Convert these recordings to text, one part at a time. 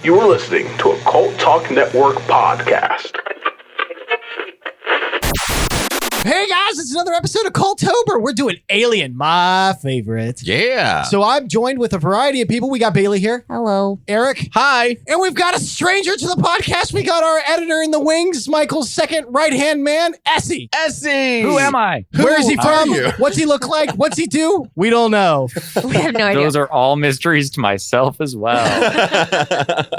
You are listening to a Cult Talk Network podcast. Hey guys, it's another episode of Cultober. We're doing Alien, my favorite. Yeah. So I'm joined with a variety of people. We got Bailey here. Hello. Eric. Hi. And we've got a stranger to the podcast. We got our editor in the wings, Michael's second right-hand man, Essy. Essy. Who am I? Where is he from? you? What's he look like? What's he do? We don't know. We have no idea. Those are all mysteries to myself as well.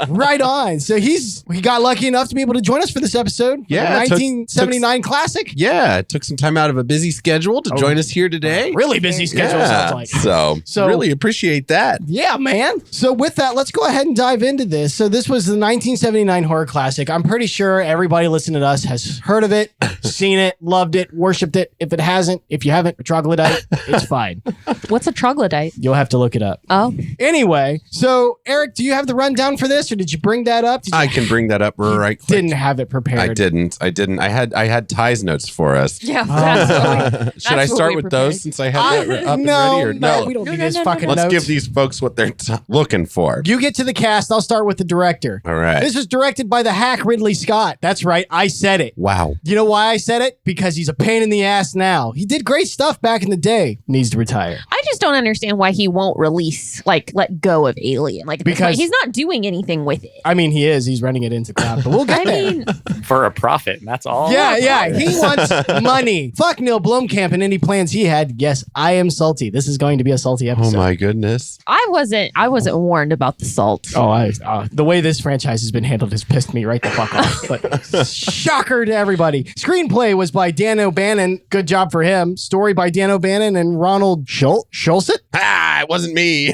Right on. So he got lucky enough to be able to join us for this episode. Yeah, The 1979 classic. Yeah, took some time out of a busy schedule to join us here today. Really busy schedule, Yeah. sounds like. So really appreciate that. Yeah, man. So with that, let's go ahead and dive into this. So this was the 1979 horror classic. I'm pretty sure everybody listening to us has heard of it, seen it, loved it, worshipped it. If it hasn't, if you haven't, troglodyte, it's fine. What's a troglodyte? You'll have to look it up. Oh. Anyway, so Eric, do you have the rundown for this, or did you bring that up? I can bring that up right quick. Didn't have it prepared. I didn't. I had Ty's notes for us. Yeah, that's Should I start with those since I had that up and ready? Or no, we don't need his fucking Let's notes. give these folks what they're looking for. You get to the cast. I'll start with the director. All right. This was directed by the hack Ridley Scott. That's right. I said it. Wow. You know why I said it? Because he's a pain in the ass now. He did great stuff back in the day. Needs to retire. I just don't understand why he won't release, let go of Alien. At this Because- point, he's not doing anything with it. I mean, he is. He's running it into crap, but we'll get I there. mean, For a profit, and that's all. Yeah. He wants money. Fuck Neil Blomkamp and any plans he had. Yes, I am salty. This is going to be a salty Oh episode. my goodness. I wasn't warned about the salt. Oh, the way this franchise has been handled has pissed me right the fuck off. But shocker to everybody. Screenplay was by Dan O'Bannon. Good job for him. Story by Dan O'Bannon and Ronald Schulzet. Ah, it wasn't me.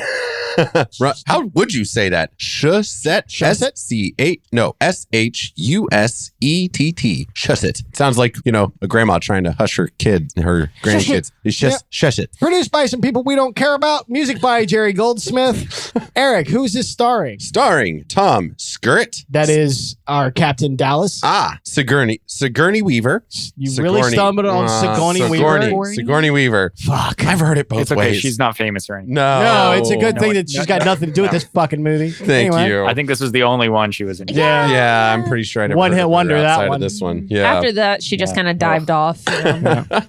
How would you say that? Shusett. Shusett? Shusett. Shusett. Sounds like, a grandma trying to hush her grandkids. It's just shush it. Produced by some people we don't care about. Music by Jerry Goldsmith. Eric, who's this starring? Starring Tom Skerritt. That is our Captain Dallas. Sigourney Weaver. You really stumbled on Sigourney Weaver? Sigourney Weaver. Fuck. I've heard it both It's okay. ways. She's not famous or anything. No, it's a good thing that No, she's got nothing to do with this fucking movie. Thank Anyway. you. I think this was the only one she was in. Yeah, I'm pretty sure I never One heard hit of her wonder, that outside one. of this one. Yeah. After that, she just kind of dived off.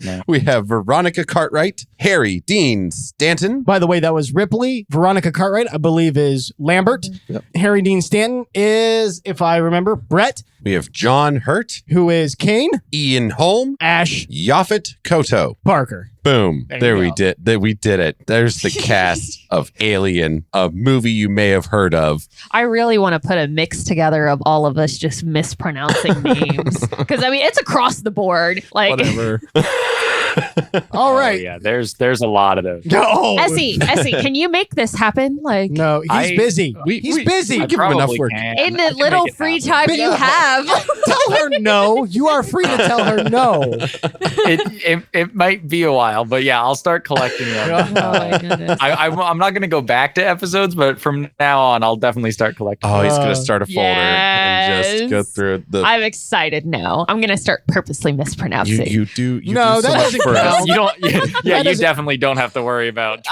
No. We have Veronica Cartwright, Harry Dean Stanton. By the way, that was Ripley. Veronica Cartwright, I believe, is Lambert. Yep. Harry Dean Stanton is, if I remember, Brett, We have John Hurt, who is Kane. Ian Holm, Ash Yaphet Kotto. Parker. Boom. There you we go. did. We did it. There's the cast of Alien, a movie you may have heard of. I really want to put a mix together of all of us just mispronouncing names. Because, it's across the board. Whatever. All right. Oh, yeah, there's a lot of those. No. Essy, can you make this happen? No, he's I- busy. He's busy. I give him enough Probably work. can. In I the can little make it free happen. time But you have. Tell her no. You are free to tell her no. It might be a while, but yeah, I'll start collecting them. Oh my goodness. I'm not going to go back to episodes, but from now on, I'll definitely start collecting. Oh, he's gonna start a folder and just go Yes. through the. I'm excited now. I'm gonna start purposely mispronouncing. You do. You No, do so that much doesn't for count. us. You don't. Yeah, That you doesn't- definitely don't have to worry about.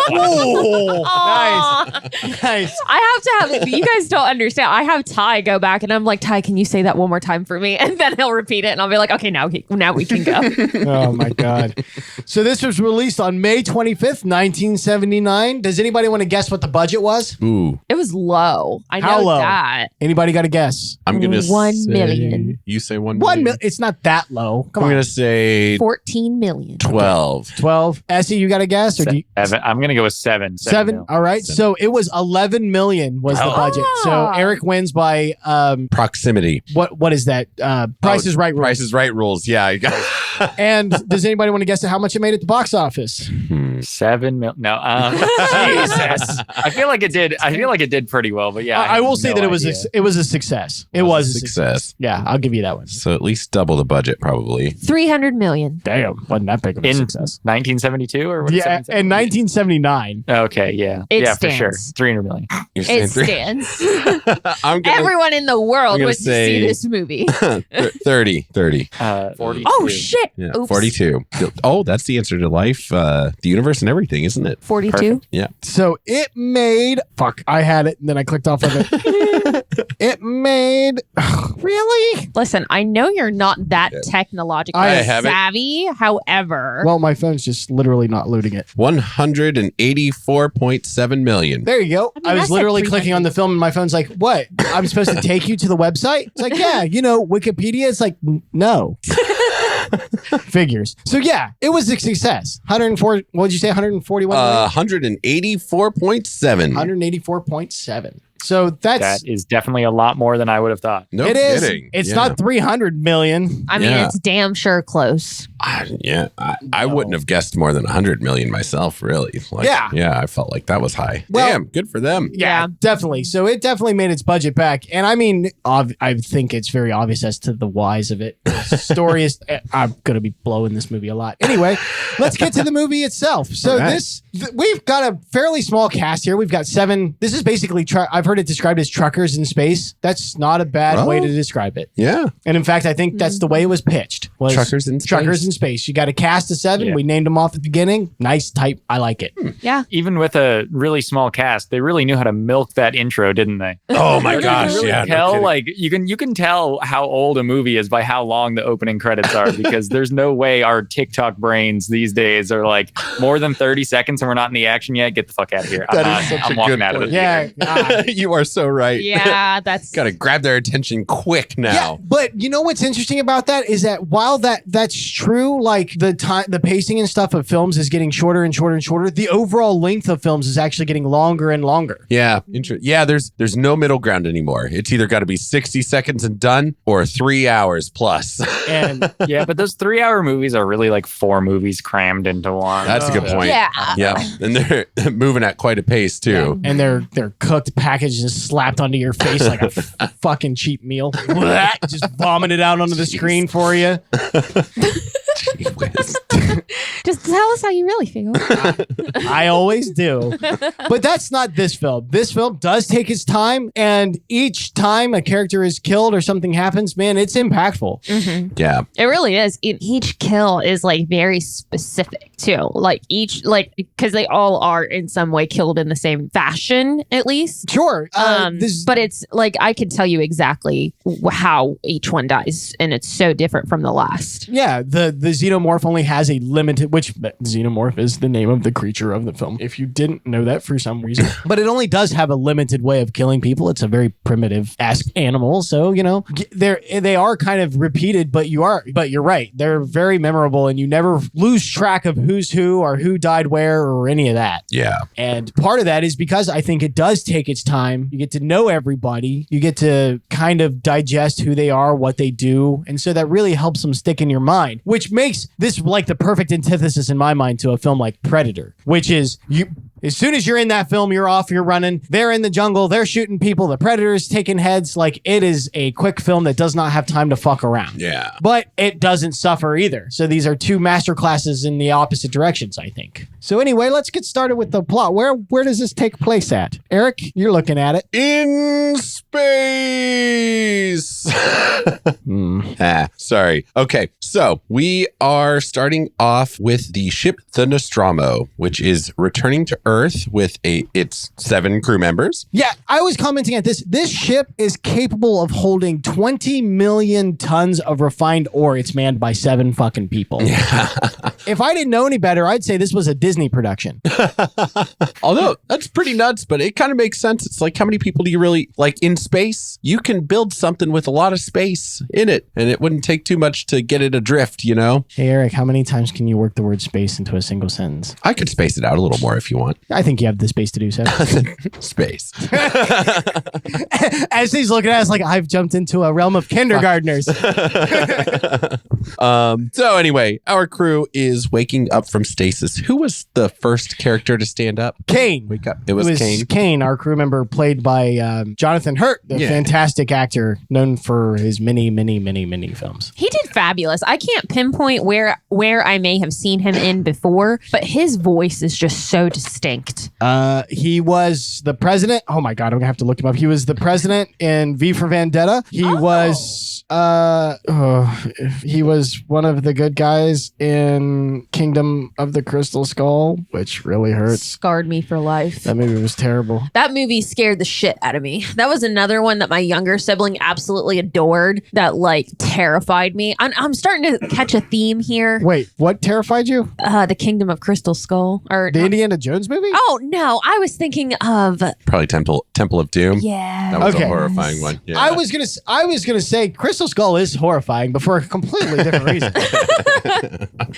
Oh, Aw. nice. I have to have. You guys don't understand. I have Ty go back, and I'm like, Ty, can you say that one more time for me? And then he'll repeat it, and I'll be like, okay, now we can go. Oh my God. So this was released on May 25th, 1979. Does anybody want to guess what the budget was? Ooh, It was low. I How know low? that. Anybody got a guess? I'm gonna 1 say, million. You say 1 1 million. million. It's not that low. Come I'm on. gonna say 14 million. 12. 12. Essie, you got a guess? Or do you, I'm going to go with 7. 7? mil. All right. So it was 11 million was the budget. So Ah. Eric wins by Proximity. what is that? Price is Right rules. Price is Right rules. Yeah. I got And does anybody want to guess how much it made at the box office? 7 mil. No. Jesus. I feel like it did. I feel like it did pretty well, but yeah. I will say no that it was idea. it was a success. It was a success. success. Yeah, I'll give you that one. So at least double the budget, probably. 300 million. Damn, wasn't that big of a in success. 1972 or what? Yeah, in 1979. Okay, yeah, It yeah, for sure. stands. 300 million. You're saying It three? stands. I'm gonna Everyone in the I'm world gonna would see say- this movie. 30. 40. Oh shit! Yeah, Oops. 42. Oh, that's the answer to life. The universe universe and everything, isn't it? 42. Yeah. So it made, I had it and then I clicked off of it. It made, really? Listen, I know you're not that technologically I have it. savvy. However, Well, my phone's just literally not loading it. 184.7 million. There you go. I mean, I was that's literally like clicking on the film and my phone's like, what? I'm supposed to take you to the website? It's like, yeah, Wikipedia. It's like, no. Figures. So yeah, it was a success. 104, what did you say? 141 million? 184.7. 184.7. So that's That is definitely a lot more than I would have thought. No it is. kidding. It's Yeah. not 300 million. I mean, Yeah. it's damn sure close. I wouldn't have guessed more than 100 million myself, really. Yeah, I felt like that was high. Well- Damn, good for them. Yeah, definitely. So it definitely made its budget back. And I mean, I think it's very obvious as to the whys of it. The story is, I'm going to be blowing this movie a lot. Anyway, let's get to the movie itself. So All right. we've got a fairly small cast here. We've got 7. This is basically, I've heard it described as truckers in space. That's not a bad way to describe it. Yeah. And in fact, I think that's the way it was pitched. Was Truckers in space. Truckers in space. You got a cast of 7. Yeah. We named them off at the beginning. Nice type. I like it. Yeah. Even with a really small cast, they really knew how to milk that intro, didn't they? Oh my You gosh. can really Yeah. no tell, kidding. like you can tell how old a movie is by how long the opening credits are, because there's no way our TikTok brains these days are like more than 30 seconds and we're not in the action yet. Get the fuck out of here. I'm walking out of it. Yeah. You are so right. Yeah, that's Got to grab their attention quick Yeah, now. but you know what's interesting about that is that while that's true, like the pacing and stuff of films is getting shorter and shorter and shorter, the overall length of films is actually getting longer and longer. Yeah. Yeah, there's no middle ground anymore. It's either got to be 60 seconds and done or 3 hours plus. And Yeah, but those 3-hour movies are really like 4 movies crammed into one. That's a good point. Yeah. Yeah. And they're moving at quite a pace too. and they're cooked, packaged, and slapped onto your face like a fucking cheap meal. Just vomit it out onto the screen for you. Gee whiz. just tell us how you really feel. I always do. But that's not this film. This film does take its time, and each time a character is killed or something happens, man, it's impactful. Yeah. It really is. Each kill is like very specific too. Like because they all are in some way killed in the same fashion, at least. Sure. But it's like I can tell you exactly how each one dies, and it's so different from the last. Yeah, the Xenomorph only has a limited, which Xenomorph is the name of the creature of the film, if you didn't know that for some reason. But it only does have a limited way of killing people. It's a very primitive-esque animal, so, they are kind of repeated, but you're right. They're very memorable, and you never lose track of who's who or who died where or any of that. Yeah. And part of that is because I think it does take its time. You get to know everybody. You get to kind of digest who they are, what they do. And so that really helps them stick in your mind, which makes this like the perfect antithesis in my mind to a film like Predator, which is as soon as you're in that film, you're off, you're running. They're in the jungle. They're shooting people. The Predator's taking heads. Like, it is a quick film that does not have time to fuck around. Yeah. But it doesn't suffer either. So these are two master classes in the opposite directions, I think. So anyway, let's get started with the plot. Where does this take place at? Eric, you're looking at it. In space. Sorry. Okay. So we are starting off with the ship, the Nostromo, which is returning to Earth with its 7 crew members. Yeah, I was commenting at this. This ship is capable of holding 20 million tons of refined ore. It's manned by 7 fucking people. Yeah. If I didn't know any better, I'd say this was a Disney production. Although that's pretty nuts, but it kind of makes sense. It's like, how many people do you really like in space? You can build something with a lot of space in it, and it wouldn't take too much to get it adrift, Hey, Eric, how many times can you work the word space into a single sentence? I could space it out a little more if you want. I think you have the space to do so. Space. As he's looking at us like, I've jumped into a realm of kindergartners. So anyway, our crew is waking up from stasis. Who was the first character to stand up? Kane. Wake up. It was Kane. Kane, our crew member, played by Jonathan Hurt, the fantastic actor known for his many, many, many, many films. He did fabulous. I can't pinpoint where I may have seen him in before, but his voice is just so distinct. distinct. He was the president. Oh my God, I'm gonna have to look him up. He was the president in V for Vendetta. He was he was one of the good guys in Kingdom of the Crystal Skull, which really hurts. Scarred me for life. That movie was terrible. That movie scared the shit out of me. That was another one that my younger sibling absolutely adored that like terrified me. I'm starting to catch a theme here. Wait, what terrified you? The Kingdom of Crystal Skull. Or The Indiana Jones movie? Oh no, I was thinking of Probably Temple of Doom. yeah. That was Okay. a horrifying one. Yeah. I was gonna say Crystal Skull is horrifying, but for a completely different reason.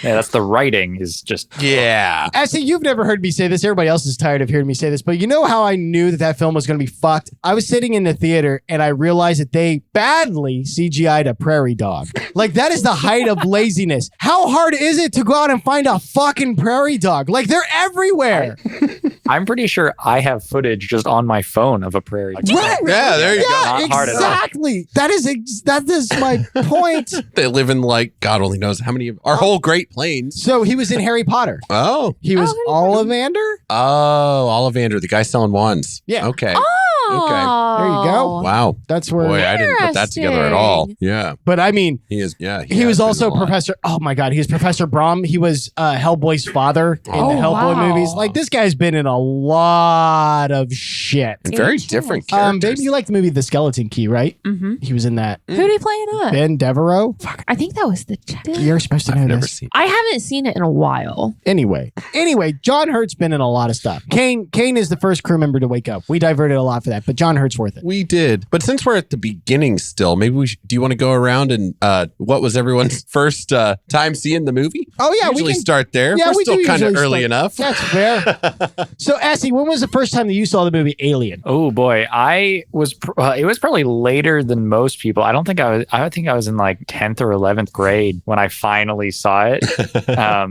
Yeah, that's the writing is just. Yeah. Essy, you've never heard me say this. Everybody else is tired of hearing me say this, but you know how I knew that film was going to be fucked? I was sitting in the theater and I realized that they badly CGI'd a prairie dog. Like, that is the height of laziness. How hard is it to go out and find a fucking prairie dog? Like, they're everywhere. I'm pretty sure I have footage just on my phone of a prairie dog. Right. Yeah, there you go. Yeah, Not hard at all. exactly. That is my point. They live in like God only knows how many of our whole Great Plains. So he was in Harry Potter. Oh. He was Ollivander. Oh, Ollivander, the guy selling wands. Yeah. Okay. Oh, There you go. Wow. That's where. Boy, I didn't put that together at all. Yeah. But I mean, He is. Yeah. he was has been also a lot. Professor. Oh my God, he was Professor Brom. He was Hellboy's father in the Hellboy wow. movies. Like, this guy's been in a lot of shit. And very different characters. Babe, you like the movie The Skeleton Key, right? Mm-hmm. He was in that. Who did he play it up? Ben Devereaux. Fuck, I think that was the. you're supposed to know I've never this. seen. I haven't seen it in a while. Anyway, John Hurt's been in a lot of stuff. Kane is the first crew member to wake up. We diverted a lot for that, but John Hurt's worth it. We did, but since we're at the beginning still, maybe do you want to go around and what was everyone's first time seeing the movie? Oh yeah, Usually we can start there. Yeah, we're we still do kind of usually early start- enough. That's fair. So, Essy, when was the first time that you saw the movie Alien? Oh boy, it was probably later than most people. I think I was in like 10th or 11th grade when I finally saw it.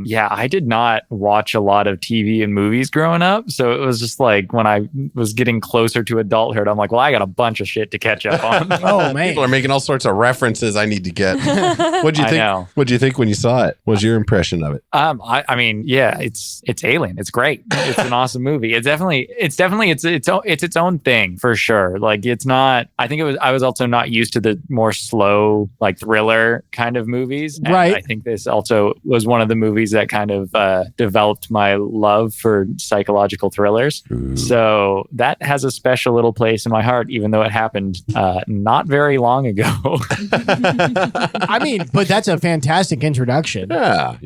Yeah, I did not watch a lot of TV and movies growing up, so it was just like when I was getting closer to adulthood, I'm like, well, I got a bunch of shit to catch up on. Oh man, People are making all sorts of references I need to get. What'd you I think? know. What'd you think when you saw it? What was your impression of it? I mean, yeah, it's Alien. It's great. It's an awesome movie. It's its own thing for sure. Like, it's not. I was also not used to the more slow, like thriller kind of movies. And Right. I think this also was one of the movies that kind of developed my love for psychological thrillers. So that has a special little place in my heart, even though it happened not very long ago. I mean, but that's a fantastic introduction. Yeah.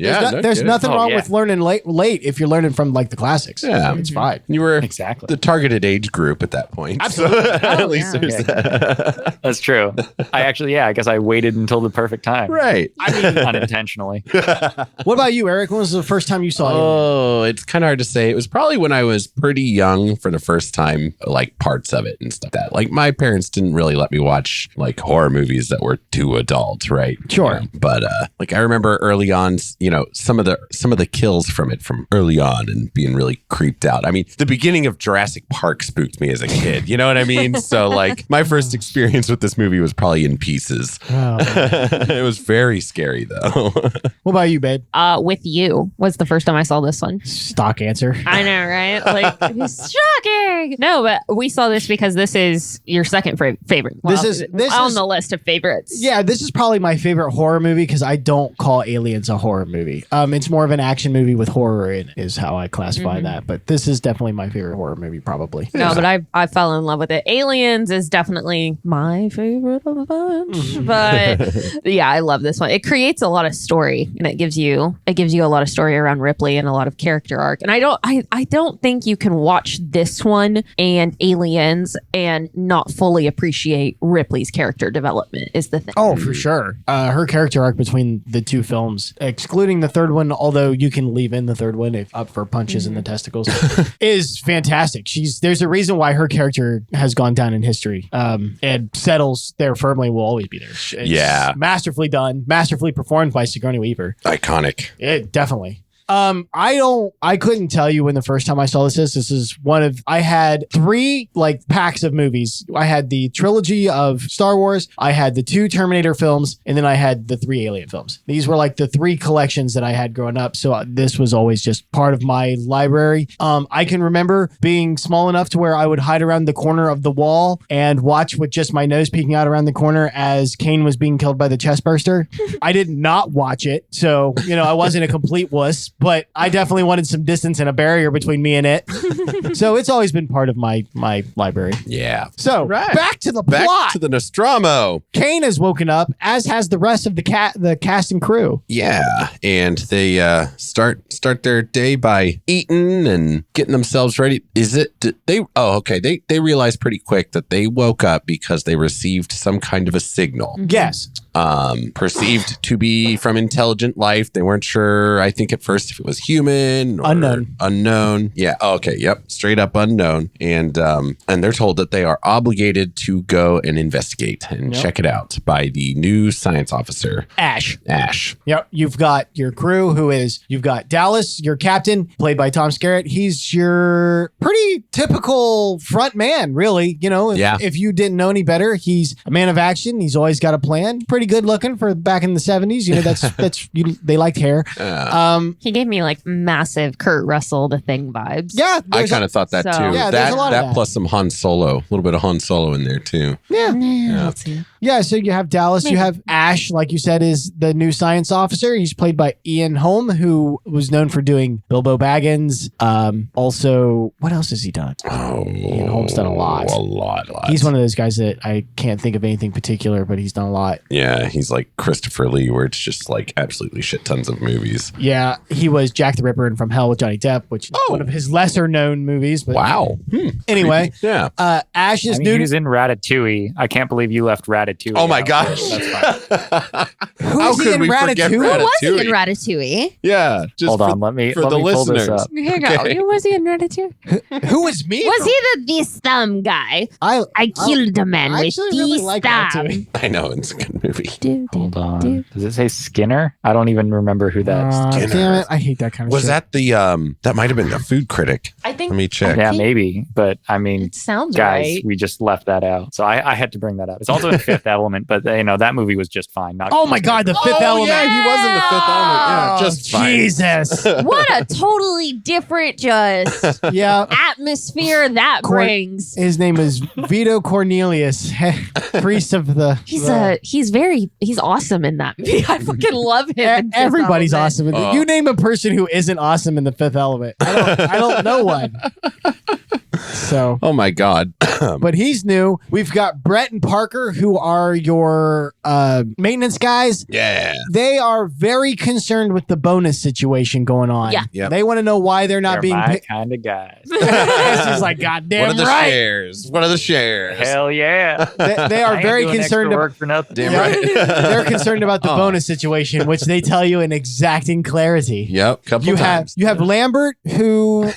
There's nothing Oh, wrong yeah. with learning late if you're learning from like the classics. Yeah. It's fine. You were Exactly. the targeted age group at that point. Absolutely. So, at least yeah. there's that. That's true. I guess I waited until the perfect time. Right. I mean, Unintentionally. what about you, Eric? When was the first time you saw Alien? Oh, it's kind of hard to say. It was probably when I was pretty young for the first time, like parts of it and stuff like that. Like, my parents didn't really let me watch like horror movies that were too adult, right? Sure. You know, but like I remember early on, some of the kills from it from early on and being really creeped out. I mean, the beginning of Jurassic Park spooked me as a kid. You know what I mean? So like my first experience with this movie was probably in pieces. Oh. It was very scary though. What about you, babe? With You was the first time I saw this one. Stock answer. I know, right? Like, it's shocking. No, but we saw this because this is your second favorite. This is on the list of favorites. Yeah, this is probably my favorite horror movie because I don't call Aliens a horror movie. It's more of an action movie with horror in it, is how I classify that. But this is definitely my favorite horror movie, probably. No, but I fell in love with it. Aliens is definitely my favorite of the bunch. But yeah, I love this one. It creates a lot of story, and it gives you a lot of story around Ripley and a lot of character arc. And I don't think you can watch this one and Aliens and not fully appreciate Ripley's character development is the thing. Oh, for sure. Her character arc between the two films, excluding the third one, although you can leave in the third one if up for punches in the testicles, is fantastic. There's a reason why her character has gone down in history and settles there firmly, will always be there. It's Yeah. masterfully done, masterfully performed by Sigourney Weaver. Iconic. Definitely. I couldn't tell you when the first time I saw this is. This is I had 3 like packs of movies. I had the trilogy of Star Wars, I had the 2 Terminator films, and then I had the 3 Alien films. These were like the 3 collections that I had growing up. So this was always just part of my library. I can remember being small enough to where I would hide around the corner of the wall and watch with just my nose peeking out around the corner as Kane was being killed by the chest burster. I did not watch it. So, I wasn't a complete wuss, but I definitely wanted some distance and a barrier between me and it. So it's always been part of my library. Yeah. So back to the Back plot. to the Nostromo. Kane has woken up, as has the rest of the cast and crew. Yeah, and they start their day by eating and getting themselves ready. They realize pretty quick that they woke up because they received some kind of a signal. Yes. Perceived to be from intelligent life. They weren't sure, I think at first, if it was human or unknown. Yeah. Okay. Yep. Straight up unknown. And they're told that they are obligated to go and investigate and check it out by the new science officer, Ash. Yep. You've got your crew you've got Dallas, your captain, played by Tom Skerritt. He's your pretty typical front man, really. If you didn't know any better, he's a man of action. He's always got a plan. Pretty good looking for back in the 70s. They liked hair. He gave me like massive Kurt Russell The Thing vibes. Yeah. I kind of thought that too. Yeah, there's a lot of that. Plus some Han Solo, a little bit of Han Solo in there too. Yeah. Yeah, so you have Dallas, you have Ash, like you said, is the new science officer. He's played by Ian Holm, who was known for doing Bilbo Baggins. Also, what else has he done? Ian Holm's done a lot. A lot. He's one of those guys that I can't think of anything particular, but he's done a lot. Yeah, he's like Christopher Lee, where it's just like absolutely shit tons of movies. Yeah, he was Jack the Ripper in From Hell with Johnny Depp, which is one of his lesser known movies. But wow. Anyway, yeah. Ash is new. He was in Ratatouille. I can't believe you left Ratatouille. Oh my gosh. That's fine. How could we forget Who was he in Ratatouille? Ratatouille? Yeah. Just Hold on, let me pull this up. Here you go. Who was he in Ratatouille? Who was me? Was he this thumb guy? I killed a man with really this like thumb. Ratatouille. I know, it's a good movie. Hold on. Does it say Skinner? I don't even remember who that is. Damn it. I hate that kind of Was shit. that the that might have been the food critic? I think Let me check. Yeah, maybe. But I mean, it sounds guys, right. we just left that out. So I had to bring that up. It's also in Fifth Element, but that movie was just fine. Oh my God, the Fifth Element. Yeah, he was in the Fifth Element. Yeah, just fine. Jesus. What a totally different Yeah. atmosphere that brings. His name is Vito Cornelius, priest of the. He's awesome in that movie. I fucking love him. in Fifth Everybody's Element. awesome. You name a person who isn't awesome in the Fifth Element. I don't know one. So. Oh my God. But he's new. We've got Brett and Parker, who are your maintenance guys. Yeah. They are very concerned with the bonus situation going on. Yeah. Yep. They want to know why they're not They're being my picked. kind of guys. He's like, God damn What are the right. shares? What are the shares? Hell yeah. They are I ain't very doing extra concerned. work for nothing. Damn Yeah. right. They're concerned about the bonus situation, which they tell you in exacting clarity. Yep. Couple You times. have Lambert, who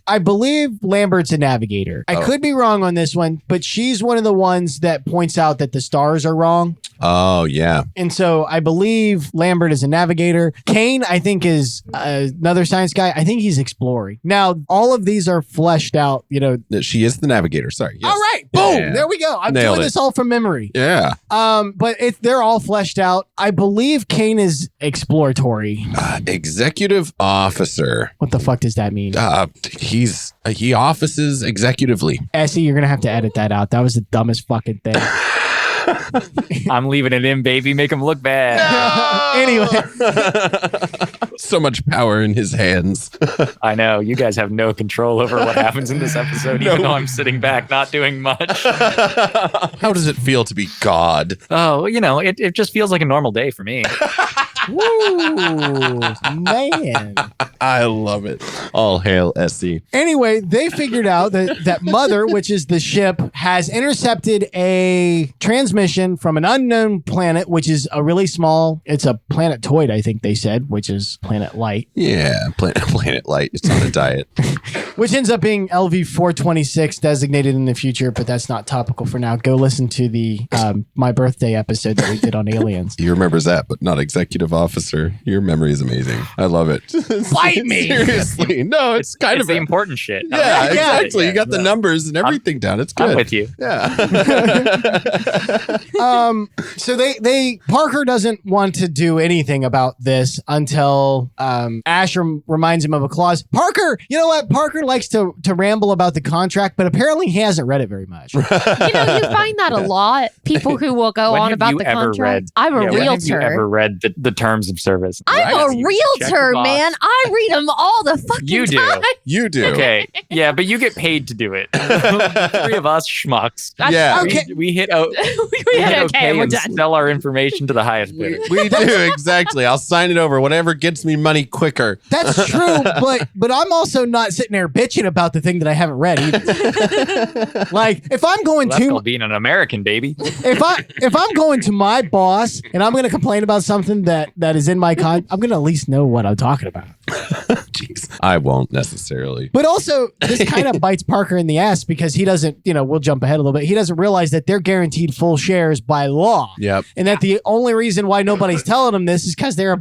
I believe Lambert's a navigator. I could be wrong on this one, but she's one of the ones that points out that the stars are wrong. Oh yeah. And so I believe Lambert is a navigator. Kane, I think, is another science guy. I think he's exploring. Now, all of these are fleshed out, She is the navigator. Sorry. Yes. All right. Boom. Yeah. There we go. I'm Nailed doing it. this all from memory. Yeah. But they're all fleshed out. I believe Kane is exploratory. Executive officer. What the fuck does that mean? He offices executively. Essy, you're going to have to edit that out. That was the dumbest fucking thing. I'm leaving it in, baby. Make him look bad. Anyway. So much power in his hands. I know. You guys have no control over what happens in this episode, even though I'm sitting back not doing much. How does it feel to be God? Oh, it just feels like a normal day for me. Woo, man. I love it. All hail Essy. Anyway, they figured out that Mother, which is the ship, has intercepted a transmission from an unknown planet, which is a really small, it's a planetoid, I think they said, which is planet light. Yeah, Planet Light. It's on a diet. which ends up being LV-426 designated in the future, but that's not topical for now. Go listen to the my birthday episode that we did on aliens. He remembers that, but not executive officer. Your memory is amazing. I love it. Fight me! Seriously. No, it's kind of the important shit. Yeah, exactly. Yeah, you got the numbers and everything down. It's good. I'm with you. Yeah. So Parker doesn't want to do anything about this until Ash reminds him of a clause. Parker, you know what? Parker likes to ramble about the contract, but apparently he hasn't read it very much. You find that a lot. People who will go When on have about you the ever contract. read- I'm a When have you realtor. ever read the terms of service? I'm Right. a You check the realtor, box. man. I read them all the fucking You do. time. You do. Okay. Yeah, but you get paid to do it. The three of us schmucks. Yeah. Okay. We hit we hit okay, we're and done. sell our information to the highest bidder. We do, exactly. I'll sign it over. Whatever gets me money quicker. That's true, but I'm also not sitting there bitching about the thing that I haven't read either. Like, if I'm going That's to called being an American, baby. if I'm going to my boss and I'm going to complain about something that is in my I'm going to at least know what I'm talking about. Jeez. I won't necessarily. But also, this kind of bites Parker in the ass because he doesn't, we'll jump ahead a little bit. He doesn't realize that they're guaranteed full shares by law. Yep. And that the only reason why nobody's telling him this is because they're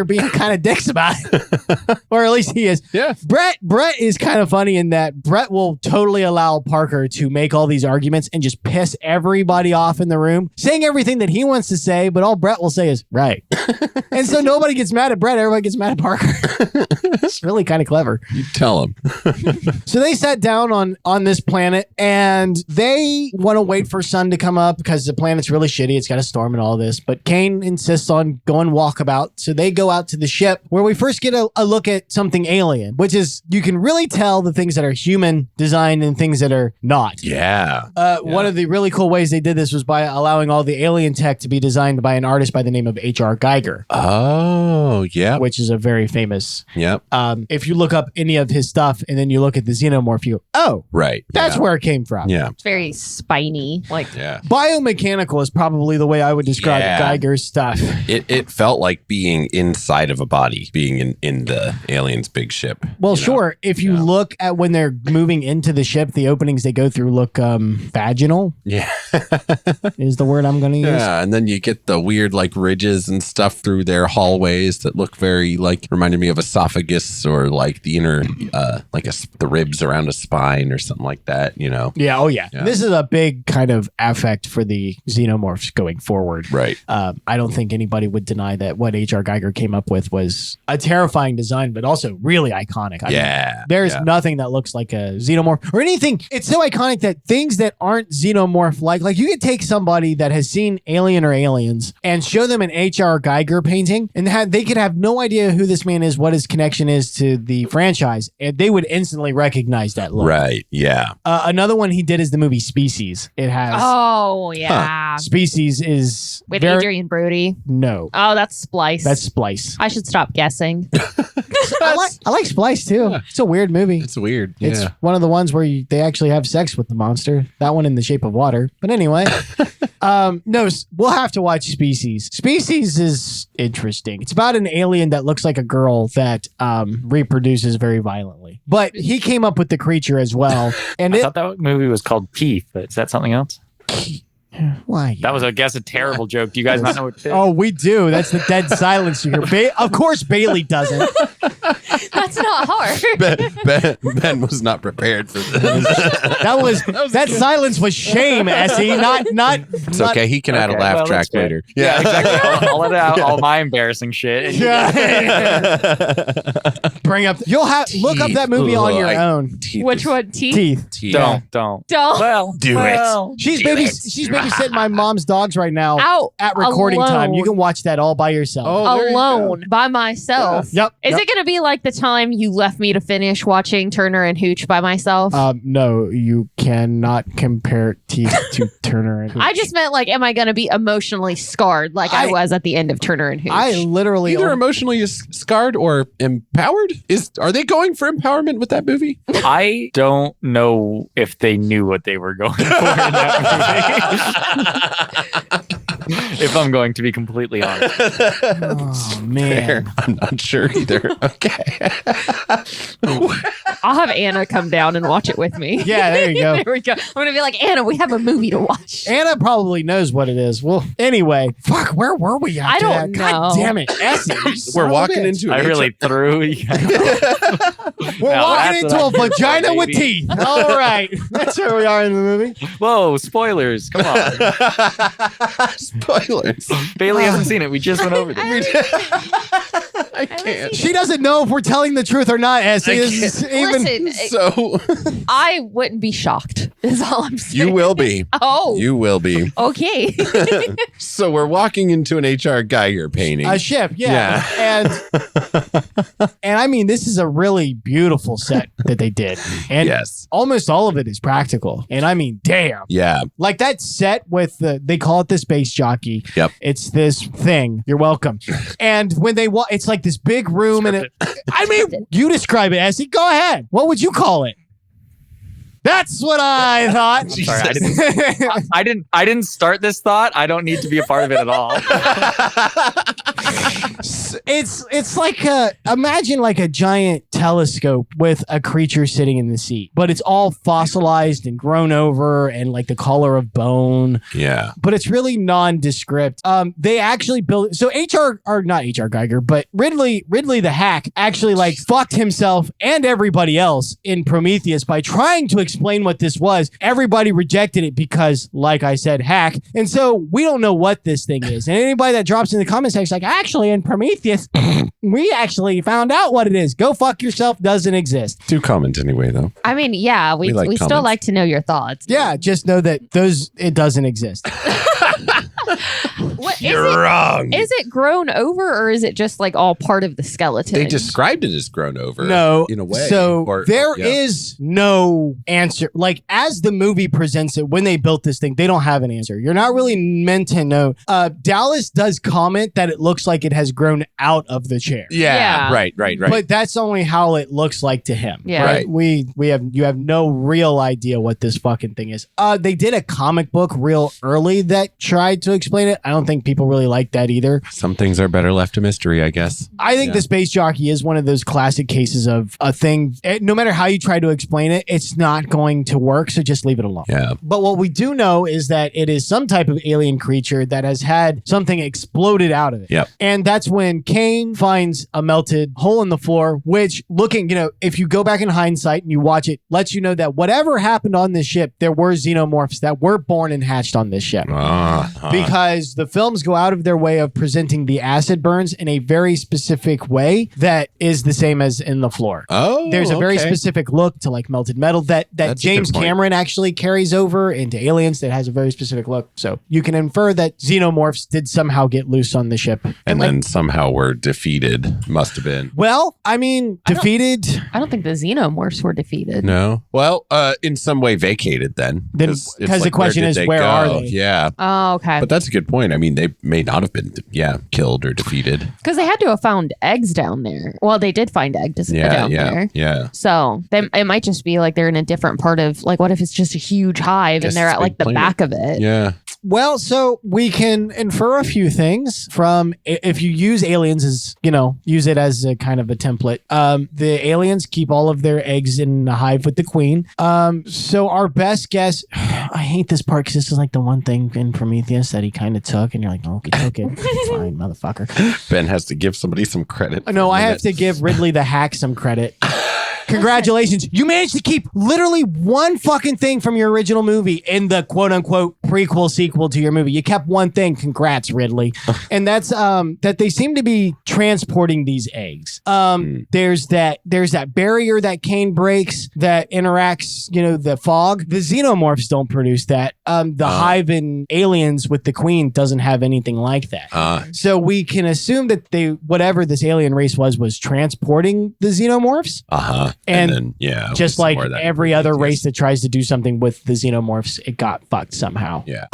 being kind of dicks about it. Or at least he is. Yeah. Brett is kind of funny in that Brett will totally allow Parker to make all these arguments and just piss everybody off in the room, saying everything that he wants to say, but all Brett will say is, right. And so nobody gets mad at Brett, everybody gets mad at Parker. It's really kind of clever. You tell him. So they sat down on this planet and they want to wait for sun to come up because the planet's really shitty. It's got a storm and all this. But Kane insists on going walkabout. So they go out to the ship where we first get a look at something alien, which is you can really tell the things that are human designed and things that are not. Yeah. One of the really cool ways they did this was by allowing all the alien tech to be designed by an artist by the name of H.R. Geiger. Oh, yeah. Which is a very famous. Yep. If you look up any of his stuff and then you look at the Xenomorph, you go, oh, right. that's where it came from. Yeah. It's very spiny. Yeah. Biomechanical is probably the way I would describe Geiger's stuff. It felt like being inside of a body, being in the alien's big ship. Well, sure. If you look at when they're moving into the ship, the openings they go through look vaginal. Yeah. Is the word I'm going to use. Yeah, and then you get the weird ridges and stuff through their hallways that look very reminded me of esophagus or the inner the ribs around a spine or something like that, Yeah, oh yeah. This is a big kind of affect for the Xenomorphs going forward. Right. I don't think anybody would deny that what H.R. Geiger came up with was a terrifying design, but also really iconic. I mean, there's nothing that looks like a Xenomorph or anything. It's so iconic that things that aren't Xenomorph like you could take somebody that has seen Alien or Aliens and show them an H.R. Geiger painting and they could have no idea who this man is, what his connection is to the franchise, and they would instantly recognize that look. Right. Yeah. Another one he did is the movie Species. It has Oh, yeah. Species is With Adrian Brody. No. Oh, that's Splice. That's Splice. I should stop guessing. I like Splice too. Yeah. It's a weird movie. It's weird. It's Yeah. one of the ones where they actually have sex with the monster. That one in the shape of water. But anyway, no, we'll have to watch Species. Species is interesting. It's about an alien that looks like a girl that reproduces very violently. But he came up with the creature as well. And I thought that movie was called Teeth, but is that something else? Why? That was, I guess, a terrible joke. Do you guys not know what it is? Oh, we do. That's the dead silence you hear. Of course, Bailey doesn't. That's not hard. Ben was not prepared for this. That silence was shame, Essy. Not. It's okay. He can add a laugh well, track that's fair. later. Yeah, exactly. I'll let it out. All my embarrassing shit. And Bring up. You'll have look up that movie on your own. Which one? Teeth? Teeth. Don't. Well, Do it. She's babysitting my mom's dogs right now Out at recording time. alone. You can watch that all by yourself. Oh, there you alone by myself. Yep. Is it going to be like the time you left me to finish watching Turner and Hooch by myself? No, you cannot compare Teeth to Turner and Hooch. I just meant am I going to be emotionally scarred like I was at the end of Turner and Hooch? I literally Either emotionally scarred or empowered. Are they going for empowerment with that movie? I don't know if they knew what they were going for in that movie. If I'm going to be completely honest. Oh man. I'm not sure either. Okay. I'll have Anna come down and watch it with me. Yeah, there you go. There we go. I'm gonna be like, Anna, we have a movie to watch. Anna probably knows what it is. Well, anyway, fuck, where were we at? I don't God know. damn it, Essy. We're walking into I an really threw you. We're Now, walking that's into a what I- vagina with baby. teeth. All right, that's where we are in the movie. Whoa, spoilers. Come on. Spoilers. Bailey hasn't seen it. We just went over this. I can't. She doesn't know if we're telling the truth or not, Essy. This is even. Listen, So I wouldn't be shocked. Is all I'm saying. you will be. Oh, You will be. okay. So we're walking into an H.R. Geiger painting. A ship, yeah. And I mean, this is a really beautiful set that they did. And Yes. almost all of it is practical. And I mean, damn. Yeah. Like that set with they call it the space jockey. Yep. It's this thing. You're welcome. And when they walk, it's like this big room. And I mean, you describe it, Essy. Go ahead. What would you call it? That's what I thought. Sorry, I didn't start this thought. I don't need to be a part of it at all. It's like imagine like a giant telescope with a creature sitting in the seat, but it's all fossilized and grown over and like the color of bone. Yeah. But it's really nondescript. They actually built so not HR Geiger, but Ridley the hack actually like fucked himself and everybody else in Prometheus by trying to explain what this was. Everybody rejected it because, like I said, hack. And so we don't know what this thing is. And anybody that drops in the comment section like, actually in Prometheus, we actually found out what it is. Go fuck yourself doesn't exist. Do comment anyway, though. I mean, yeah, we like still comments. like to know your thoughts. Yeah, just know that it doesn't exist. What, You're wrong. Is it grown over or is it just like all part of the skeleton? They described it as grown over. No, in a way. So there yeah. is no answer. Like as the movie presents it, when they built this thing, they don't have an answer. You're not really meant to know. Dallas does comment that it looks like it has grown out of the chair. Yeah. Yeah. Right. But that's only how it looks like to him. Yeah. Right. You have no real idea what this fucking thing is. They did a comic book real early that tried to explain it. I don't think people really like that either. Some things are better left a mystery, I guess. I think the space jockey is one of those classic cases of a thing. No matter how you try to explain it, it's not going to work. So just leave it alone. Yeah. But what we do know is that it is some type of alien creature that has had something exploded out of it. Yep. And that's when Kane finds a melted hole in the floor, which if you go back in hindsight and you watch it, lets you know that whatever happened on this ship, there were xenomorphs that were born and hatched on this ship. Because the films go out of their way of presenting the acid burns in a very specific way that is the same as in the floor. Oh, There's a very okay. specific look to like melted metal that That's a James good point. Cameron actually carries over into Aliens that has a very specific look. So you can infer that xenomorphs did somehow get loose on the ship. And then somehow were defeated. Must have been. Well, I mean, defeated. I don't think the xenomorphs were defeated. No. Well, in some way vacated then. Then- it's because the like, question did is, they where go? are they? Yeah. Oh, okay. But that's a good point. I mean, they may not have been, killed or defeated. Because they had to have found eggs down there. Well, they did find eggs Yeah, down there. yeah. So it might just be like they're in a different part of like, what if it's just a huge hive Guess and they're it's at like the big back of it? Yeah. Well, so we can infer a few things from if you use aliens as, use it as a kind of a template. The aliens keep all of their eggs in a hive with the queen. So our best guess, I hate this part because this is like the one thing in Prometheus that he kind of took and you're like, oh, he took it. Fine, motherfucker. Ben has to give somebody some credit. No, for a I have minute. to give Ridley the hack some credit. Congratulations. You managed to keep literally one fucking thing from your original movie in the quote unquote prequel sequel to your movie. You kept one thing. Congrats, Ridley. And that's that they seem to be transporting these eggs. There's that barrier that Kane breaks that interacts, the fog. The xenomorphs don't produce that. The hive in Aliens with the queen doesn't have anything like that. So we can assume that whatever this alien race was transporting the xenomorphs. And then, just like every other race that tries to do something with the xenomorphs, it got fucked somehow. Yeah.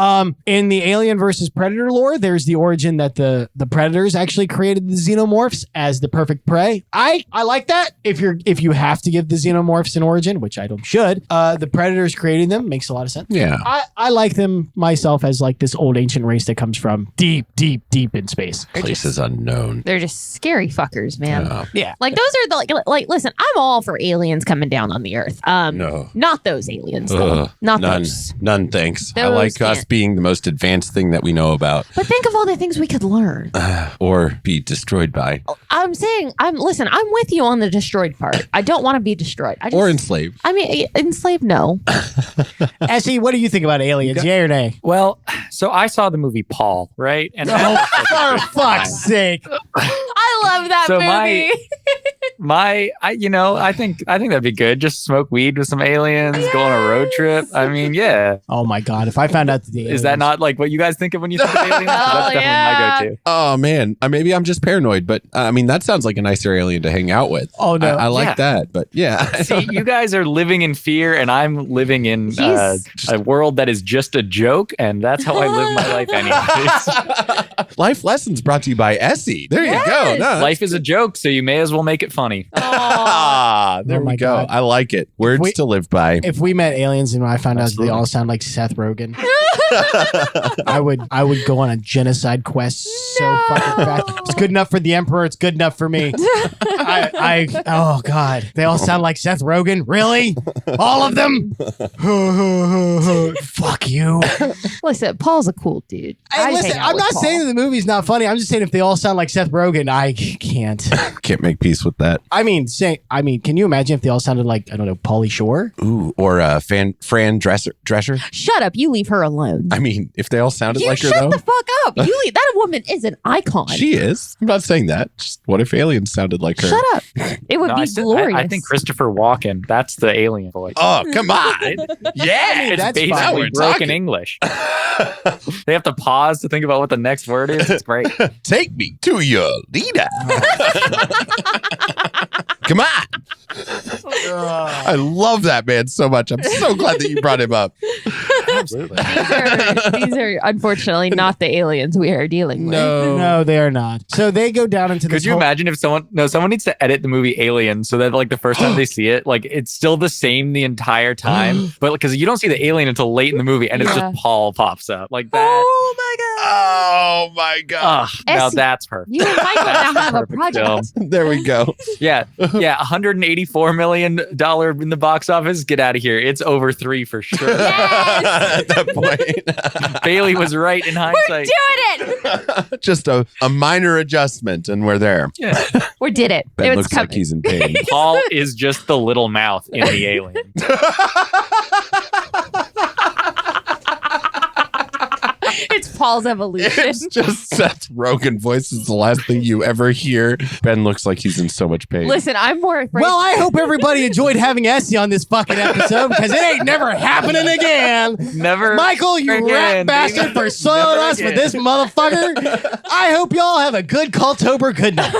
In the Alien versus Predator lore, there's the origin that the Predators actually created the xenomorphs as the perfect prey. I like that. If you have to give the xenomorphs an origin, which I don't should, the Predators creating them makes a lot of sense. Yeah. I like them myself as like this old ancient race that comes from deep in space. Places unknown. They're just scary fuckers, man. Yeah. Like those are the like listen, I'm all for aliens coming down on the Earth. No. Not those aliens. Though. Not none, those. none, thanks. I Those like us can't. being the most advanced thing that we know about, But think of all the things we could learn. or be destroyed by, I'm saying, I'm with you on the destroyed part. I don't want to be destroyed. or enslaved. I mean, enslaved, no. Essy, what do you think about aliens? Yay or nay? Well, so I saw the movie Paul, right? And For fuck's sake. I love that So movie. I think that'd be good. Just smoke weed with some aliens, go on a road trip. I mean, yeah. Oh my God. If I found out that the aliens... Is that not like what you guys think of when you think of aliens? 'Cause that's definitely my go-to. Oh man, maybe I'm just paranoid, but I mean that sounds like a nicer alien to hang out with. Oh, no. I like Yeah. that, but yeah. See, you guys are living in fear, and I'm living in a world that is just a joke, and that's how I live my life anyways. Life lessons brought to you by Essy. There you go. No, Life is a joke, so you may as well make it funny. there Oh my we go. God. I like it. Words to live by. If we met aliens and I found out that they all sound like Seth Rogen, I would go on a genocide quest so fucking fast. It's good enough for the Emperor. It's good enough for me. Oh God, they all sound like Seth Rogen. Really? All of them? Fuck you. Listen, Paul's a cool dude. I'd Listen, hang out I'm with not Paul. saying that the movie's not funny. I'm just saying if they all sound like Seth Rogen, I can't. Can't make peace with that. I mean, can you imagine if they all sounded like, I don't know, Pauly Shore? Ooh, or Fran Drescher. Shut up. You leave her alone. I mean, if they all sounded You like her shut though. the fuck up. You leave. That woman is an icon. She is. I'm not saying that. Just what if aliens sounded like her? Shut up. It would No, be glorious. I think Christopher Walken, that's the alien voice. Oh, come on. Yeah. It's that's basically fine. We're broken talking. English. They have to pause to think about what the next word is. It's great. Take me to your leader. Come on. I love that man so much. I'm so glad that you brought him up. Absolutely. these are unfortunately not the aliens we are dealing with. No, they are not. So they go down into Could this you whole- imagine if someone needs to edit the movie Alien so that like the first time they see it, like it's still the same the entire time, but because you don't see the alien until late in the movie and it's Yeah. just Paul pops up like that. Oh my god. Oh my God. Now Essy, that's perfect. You and Michael now have a Perfect project. film. There we go. Yeah. $184 million in the box office. Get out of here. It's over 3 for sure. At that point. Bailey was right in hindsight. Doing it. Just a minor adjustment and we're there. Yeah. We did it. Ben It was looks coming. like he's in pain. Paul is just the little mouth in the alien. It's Paul's evolution. It's just Seth Rogen voice is the last thing you ever hear. Ben looks like he's in so much pain. Listen, I'm more afraid. Well, I hope everybody enjoyed having Essy on this fucking episode because it ain't never happening again. Never. Michael, you again, rat bastard baby. for soiling Never us again. with this motherfucker. I hope y'all have a good Cultober good night.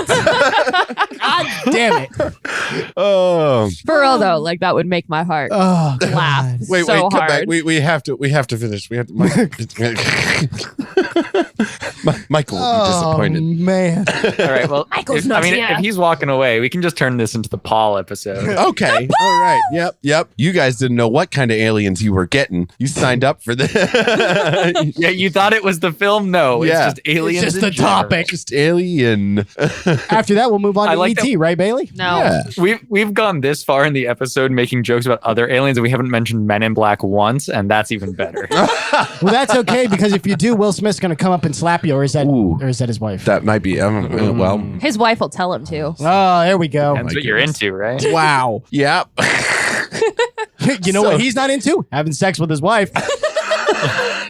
God damn it. Oh, for real though, like that would make my heart Oh, laugh God. wait, so come hard. back. We have to finish. We have to. Michael will be disappointed. Oh, man. All right. Well, Michael's if, not if here. he's walking away, we can just turn this into the Paul episode. Okay. All right. Yep. You guys didn't know what kind of aliens you were getting. You signed up for this. Yeah, you thought it was the film? No, Yeah. it's just aliens. It's just in the general. topic. Just alien. After that, we'll move on I to like E.T., right, Bailey? No. Yeah. We've gone this far in the episode making jokes about other aliens, and we haven't mentioned Men in Black once, and that's even better. Well, that's okay because if you do, Will Smith's going to come up and slap you, or is that Ooh. his wife? That might be. Well. His wife will tell him to. Oh, there we go. That's what you're into, right? Wow. Yep. You know what he's not into? Having sex with his wife.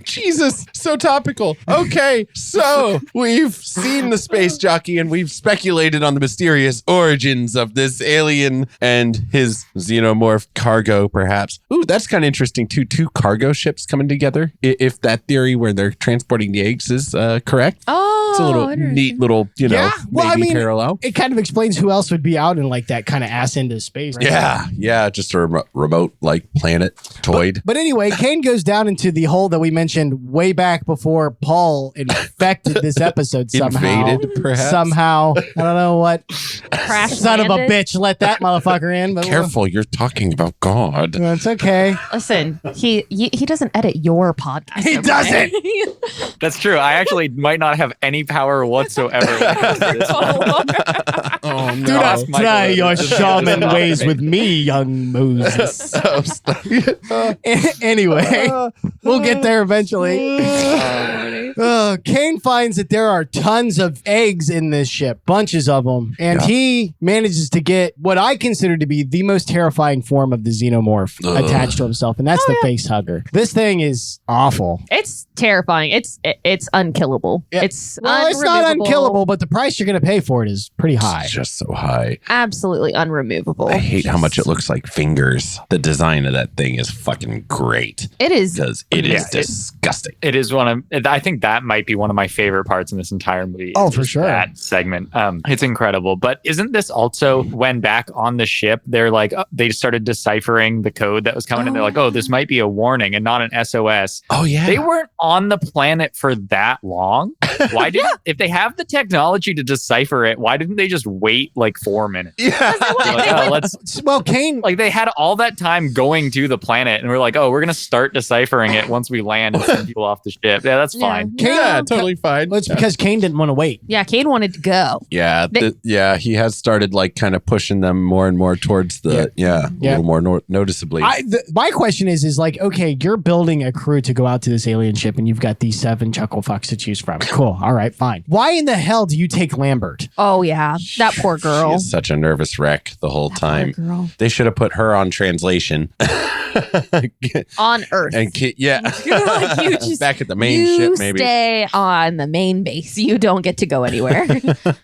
Jesus, so topical. Okay, so we've seen the space jockey and we've speculated on the mysterious origins of this alien and his xenomorph cargo, perhaps. Ooh, that's kind of interesting too. 2 cargo ships coming together. If that theory where they're transporting the eggs is correct. Oh, It's a little neat little, maybe parallel. It kind of explains who else would be out in like that kind of ass into space. Right? Yeah, just a remote like planet toyed. But anyway, Kane goes down into the hole that we mentioned mentioned way back before Paul infected this episode somehow. Invaded, perhaps? Somehow. I don't know what Crash son of a landed. bitch let that motherfucker in. But Careful, you're talking about God. It's okay. Listen, he doesn't edit your podcast. He doesn't. That's true. I actually might not have any power whatsoever. Oh, Do not Ask Michael try if your this is shaman not ways me. with me, young Moses. Anyway, we'll get there eventually. Kane finds that there are tons of eggs in this ship, bunches of them, and he manages to get what I consider to be the most terrifying form of the Xenomorph attached to himself, and that's the face hugger. This thing is awful. It's terrifying. It's unkillable. Yeah. It's It's not unremovable. unkillable, but the price you're going to pay for it is pretty high. It's just so high. Absolutely unremovable. I hate how much it looks like fingers. The design of that thing is fucking great. It is. Because it is Yeah, disgusting. It is I think that might be one of my favorite parts in this entire movie. Oh, is for just sure. That segment. It's incredible. But isn't this also when back on the ship, they're like, they started deciphering the code that was coming and they're like, oh, this might be a warning and not an SOS. Oh, yeah. They weren't on the planet for that long. Why did if they have the technology to decipher it, why didn't they just wait like 4 minutes? Yeah. They're like, oh, let's Well, Kane, like they had all that time going to the planet and we're like, oh, we're gonna start deciphering it once we land and send people off the ship. Yeah, that's fine. Kane, Yeah, totally fine. well, it's because Kane didn't want to wait. Yeah, Cade wanted to go. Yeah, he has started like kind of pushing them more and more towards the a little more noticeably. My question is like, okay, you're building a crew to go out to this alien ship, and you've got these 7 chuckle fucks to choose from. Cool, all right, fine. Why in the hell do you take Lambert? Oh yeah, that poor She girl. is such a nervous wreck the whole time. Poor girl. They should have put her on translation. On Earth. And Like, you just- back at the main you ship, maybe. stay on the main base. You don't get to go anywhere.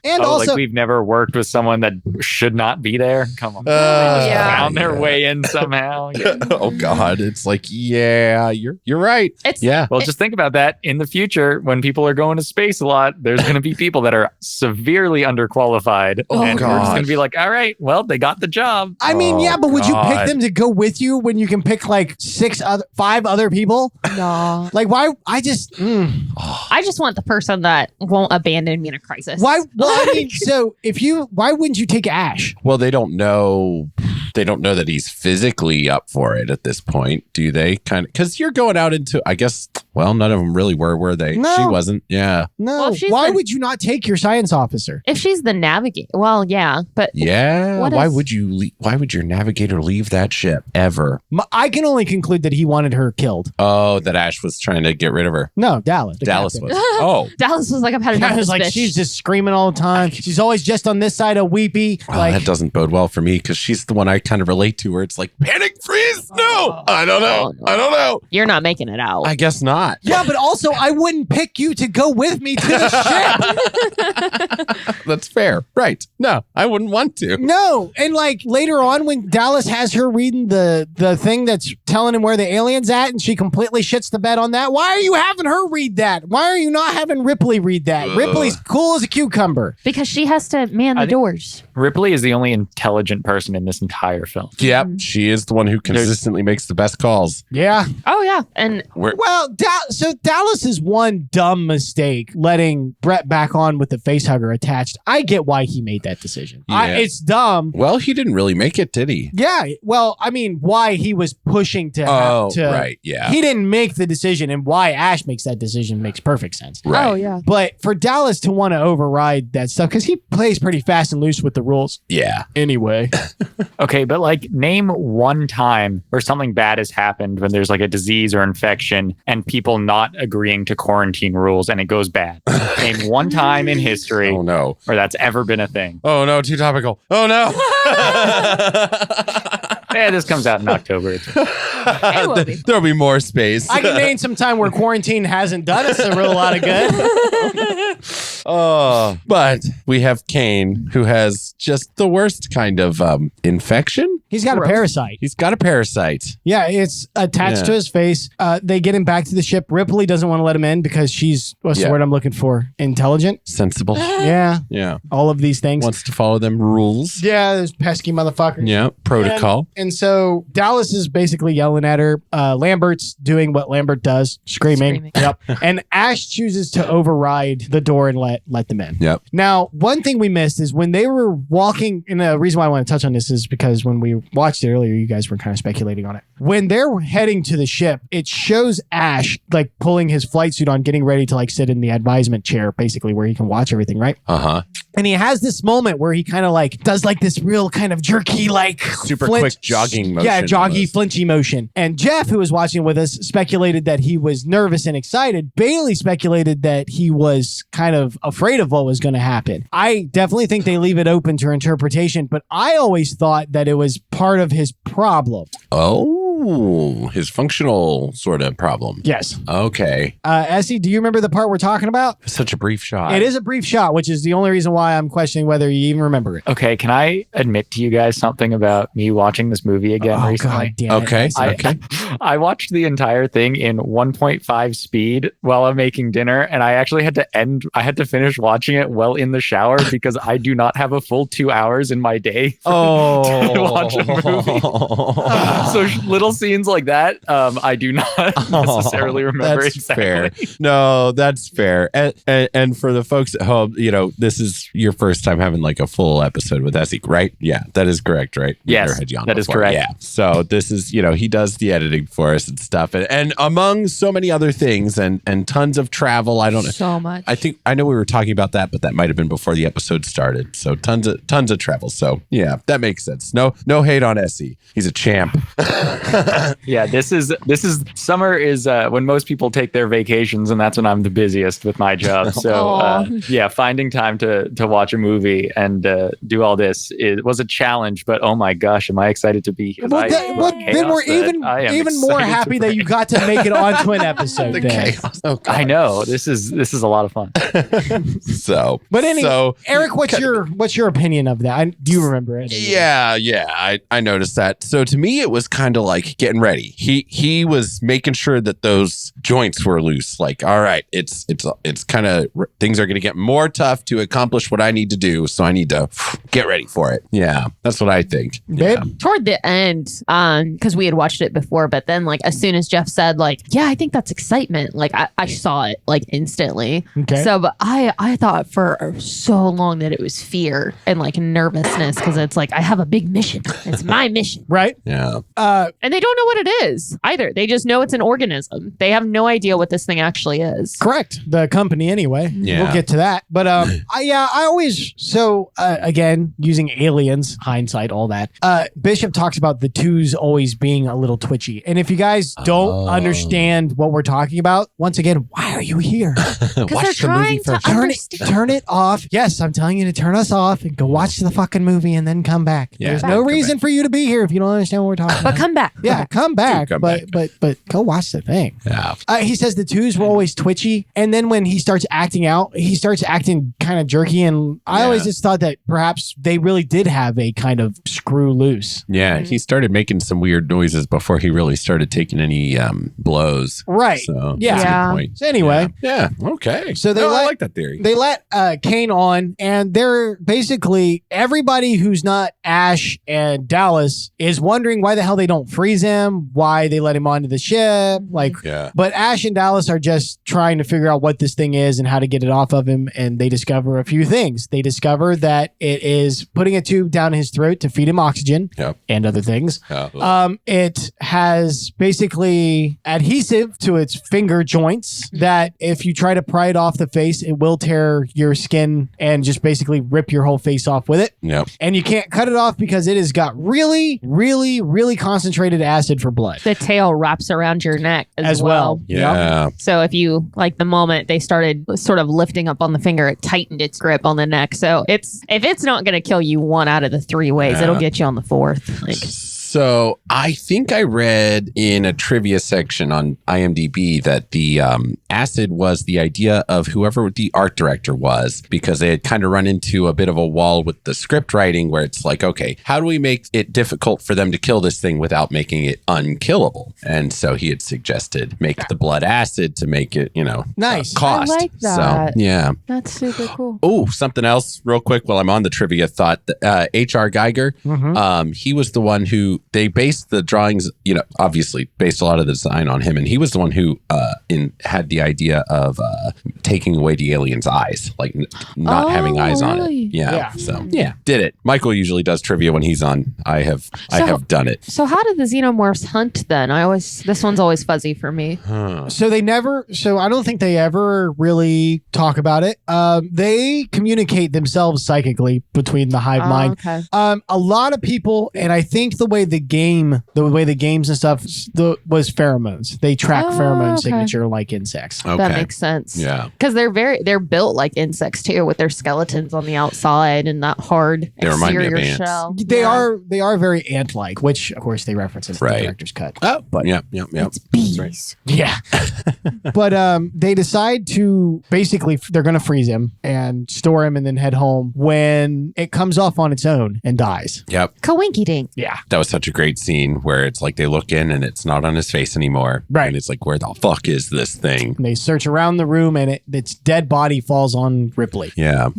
And Oh, also, like we've never worked with someone that should not be there. Come on. Yeah. Found their way in somehow. Yeah. Oh God, it's like, yeah, you're right. It's Yeah. Well, just think about that in the future when people are going to space a lot. There's going to be people that are severely underqualified, Oh, and we're just God. going to be like, "All right, well, they got the job." I mean, Oh, yeah, but would you pick God. them to go with you when you can pick like 5 other people? no. Like, why? I just want the person that won't abandon me in a crisis. why? Well, I mean, so why wouldn't you take Ash? Well, they don't know that he's physically up for it at this point, do they? Kind of, because you're going out into, I guess, well, none of them really were they? No. She wasn't. Yeah. No. Well, if she's Why the- would you not take your science officer? If she's the navigator, well, yeah, but Yeah. What Why if- would you? Why would your navigator leave that ship ever? I can only conclude that he wanted her killed. Oh, that Ash was trying to get rid of her. No, Dallas. the Dallas captain. was. Oh. Dallas was like, I've had enough I of was this like, bitch. she's just screaming all the time. She's always just on this side of Weepy. Well, Like, that doesn't bode well for me because she's the one I kind of relate to where it's like, panic, freeze. No, I don't know. I don't know. You're not making it out. I guess not. yeah, but also I wouldn't pick you to go with me to the ship. That's fair. Right. No, I wouldn't want to. No, and like later on when Dallas has her reading the thing that's telling him where the alien's at, and she completely shits the bed on that. Why are you having her read that? Why are you not having Ripley read that? Ripley's cool as a cucumber. Because she has to man the I think- doors. Ripley is the only intelligent person in this entire film. Yep. She is the one who consistently makes the best calls. Yeah. Oh yeah, and Well, so Dallas is one dumb mistake letting Brett back on with the facehugger attached. I get why he made that decision. Yeah. It's dumb. Well, he didn't really make it, did he? Yeah. Well, I mean, why he was pushing to have to. right. Yeah. He didn't make the decision, and why Ash makes that decision makes perfect sense. Right. oh yeah. But for Dallas to want to override that stuff, because he plays pretty fast and loose with the rules Yeah. anyway. Okay, but like name one time where something bad has happened when there's like a disease or infection and people not agreeing to quarantine rules and it goes bad. Name one time in history Oh, no. where that's ever been a thing. Oh, no. Too topical. Oh, no. Yeah, this comes out in October. It will be. There'll be more space. I can name some time where quarantine hasn't done us a real lot of good. But we have Kane, who has just the worst kind of infection. He's got a parasite. He's got a parasite. Yeah, it's attached to his face. They get him back to the ship. Ripley doesn't want to let him in because she's, what's the word I'm looking for? Intelligent? Sensible. Yeah. All of these things. Wants to follow them rules. Yeah, those pesky motherfuckers. Yeah, protocol. And so Dallas is basically yelling at her. Lambert's doing what Lambert does, screaming. Yep. And Ash chooses to override the door and let them in. Yep. Now, one thing we missed is when they were walking, and the reason why I want to touch on this is because when we watched it earlier, you guys were kind of speculating on it. When they're heading to the ship, it shows Ash like pulling his flight suit on, getting ready to like sit in the advisement chair, basically where he can watch everything, right? And he has this moment where he kind of like does like this real kind of jerky, like super quick jogging motion. Yeah, flinchy motion. And Jeff, who was watching with us, speculated that he was nervous and excited. Bailey speculated that he was kind of afraid of what was going to happen. I definitely think they leave it open to interpretation, but I always thought that it was part of his problem. His functional sort of problem. Yes. Okay. Essy, do you remember the part we're talking about? Such a brief shot. It is a brief shot, which is the only reason why I'm questioning whether you even remember it. Okay, can I admit to you guys something about me watching this movie again recently? God damn it. Okay. I watched the entire thing in 1.5 speed while I'm making dinner, and I actually had to finish watching it while in the shower because I do not have a full 2 hours in my day to watch a movie. So little scenes like that, I do not necessarily remember that's exactly. Fair. No, that's fair. And for the folks at home, this is your first time having like a full episode with Essy, right? Yeah, that is correct, right? Yes, that is correct. Yeah. So this is, he does the editing for us and stuff. And among so many other things and tons of travel, I don't know. So much. I know we were talking about that, but that might have been before the episode started. So tons of travel. So yeah, that makes sense. No hate on Essy. He's a champ. Yeah, this is summer is when most people take their vacations, and that's when I'm the busiest with my job. So finding time to watch a movie and do all this was a challenge. But oh my gosh, am I excited to be here? Then we're even more happy that you got to make it onto an episode. The chaos. Oh, God. I know this is a lot of fun. But anyway, Eric, what's your opinion of that? Do you remember it? Yeah, I noticed that. So to me, it was kind of like getting ready. He was making sure that those joints were loose. Like, all right, it's kind of things are going to get more tough to accomplish what I need to do. So I need to get ready for it. Yeah, that's what I think. Babe? Yeah. Toward the end, because we had watched it before, but then like as soon as Jeff said like, yeah, I think that's excitement, like I saw it like instantly. Okay. So, but I thought for so long that it was fear and like nervousness because it's like I have a big mission. It's my mission. Right? Yeah. And they don't know what it is either. They just know it's an organism. They have no idea what this thing actually is. Correct. The company anyway. Yeah. We'll get to that. But I always, again, using aliens, hindsight, all that. Bishop talks about the twos always being a little twitchy. And if you guys don't understand what we're talking about, once again, why are you here? Watch the movie first. Turn it off. Yes, I'm telling you to turn us off and go watch the fucking movie and then come back. Yeah. There's no reason for you to be here if you don't understand what we're talking about. But come back. Yeah, come back. Come but back. but go watch the thing. Yeah. He says the twos were always twitchy, and then when he starts acting out, he starts acting kind of jerky. And I always just thought that perhaps they really did have a kind of screw loose. Yeah, he started making some weird noises before he really started taking any blows. Right. So Yeah. that's a good point. So anyway, Yeah. Okay. So I like that theory. they let Kane on, and they're basically everybody who's not Ash and Dallas is wondering why the hell they don't freeze him, why they let him onto the ship, like. Yeah. But Ash and Dallas are just trying to figure out what this thing is and how to get it off of him, and they discover a few things. They discover that it is putting a tube down his throat to feed him oxygen and other things. It has basically adhesive to its finger joints that if you try to pry it off the face, it will tear your skin and just basically rip your whole face off with it. Yep. And you can't cut it off because it has got really, really, really concentrated acid for blood. The tail wraps around your neck as well. Yeah. So if you like the moment they started sort of lifting up on the finger, it tightened its grip on the neck. So if it's not going to kill you one out of the three ways, it'll get you on the fourth. Like, So I think I read in a trivia section on IMDb that the acid was the idea of whoever the art director was, because they had kind of run into a bit of a wall with the script writing where it's like, okay, how do we make it difficult for them to kill this thing without making it unkillable? And so he had suggested make the blood acid to make it, Nice. cost. I like that. So, yeah. That's super cool. Oh, something else real quick while I'm on the trivia thought. H.R. Geiger, he was the one who they based the drawings, obviously based a lot of the design on him. And he was the one who had the idea of taking away the alien's eyes, like not having eyes on it. really? Yeah. So, did it. Michael usually does trivia when he's on. I have done it. So how did the xenomorphs hunt then? This one's always fuzzy for me. So I don't think they ever really talk about it. They communicate themselves psychically between the hive mind. Okay. A lot of people, and I think the way the games and stuff was pheromones. They track pheromone okay. signature like insects. Okay. That makes sense. Yeah. Because they're built like insects too, with their skeletons on the outside and that hard They remind me of exterior ants. shell. They are very ant-like, which of course they reference in the Right. director's cut. Oh, But yeah. It's bees. yeah, but they decide to basically they're going to freeze him and store him and then head home when it comes off on its own and dies. Yep. Kawinky dink. Yeah. That was such a great scene where it's like they look in and it's not on his face anymore. Right. And it's like, where the fuck is this thing? And they search around the room and its dead body falls on Ripley. Yeah.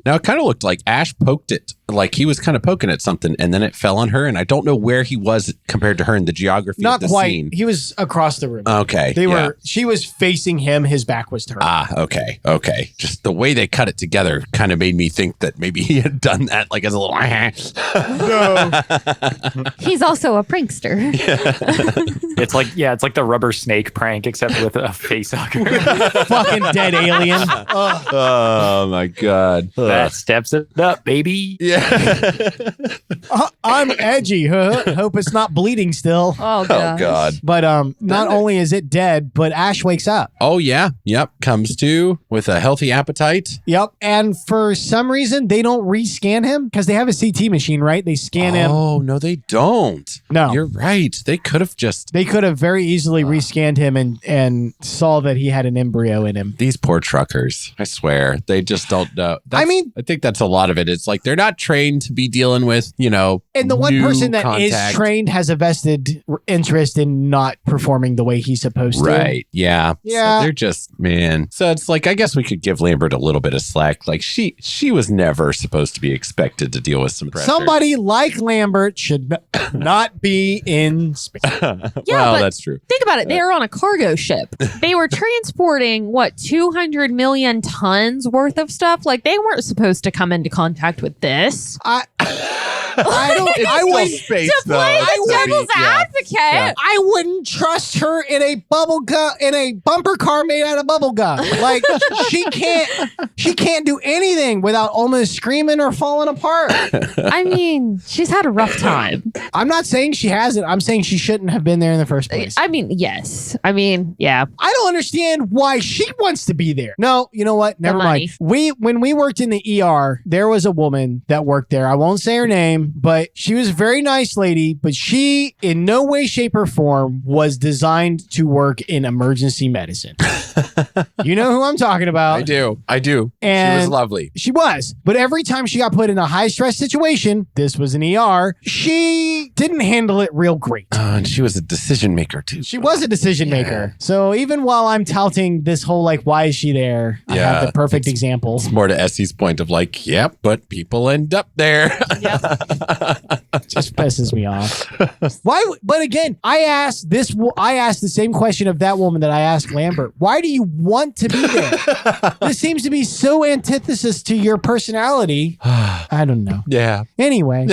Now it kind of looked like Ash poked it. Like he was kind of poking at something and then it fell on her. And I don't know where he was compared to her in the geography Not of the quite. scene. He was across the room. Okay. She was facing him. His back was to her. Okay. Just the way they cut it together kind of made me think that maybe he had done that like as a little. No. He's also a prankster. It's like the rubber snake prank, except with a face hugger. Fucking dead alien. Oh my God. That steps it up, baby. Yeah. I'm edgy. Hope it's not bleeding still. Oh, Oh God. But not only is it dead, but Ash wakes up. Oh yeah. Yep. Comes to with a healthy appetite. Yep. And for some reason, they don't rescan him because they have a CT machine, right? They scan him. Oh no, they don't. No. You're right. They could have just. They could have very easily rescanned him and saw that he had an embryo in him. These poor truckers. I swear, they just don't know. I think that's a lot of it. It's like they're not trained to be dealing with, And the one new person that is contact. trained has a vested interest in not performing the way he's supposed to. Right. Yeah. Yeah. So they're just, man. So it's like, I guess we could give Lambert a little bit of slack. Like she was never supposed to be expected to deal with some pressure. Somebody like Lambert should not be in space. Yeah, well, but that's true. think about it. They were on a cargo ship. They were transporting 200 million tons worth of stuff. Like they weren't supposed to come into contact with this. I wouldn't space, To play the devil's advocate. I wouldn't trust her in a bumper car made out of bubble gum. Like she can't do anything without almost screaming or falling apart. I mean, she's had a rough time. I'm not saying she hasn't. I'm saying she shouldn't have been there in the first place. I mean, yes. I mean, yeah. I don't understand why she wants to be there. No, you know what? Never mind. When we worked in the ER, there was a woman that worked there. I won't say her name, but she was a very nice lady, but she in no way, shape, or form was designed to work in emergency medicine. You know who I'm talking about. I do. And she was lovely. She was. But every time she got put in a high stress situation, this was an ER, she didn't handle it real great. And she was a decision maker too. She was a decision maker. So even while I'm touting this whole, like, why is she there? I have the perfect example. It's more to Essy's point of like, yep, but people end up there. Yep. Just pisses me off. Why? But again, I asked the same question of that woman that I asked Lambert. Why do you want to be there? This seems to be so antithesis to your personality. I don't know. Yeah. Anyway,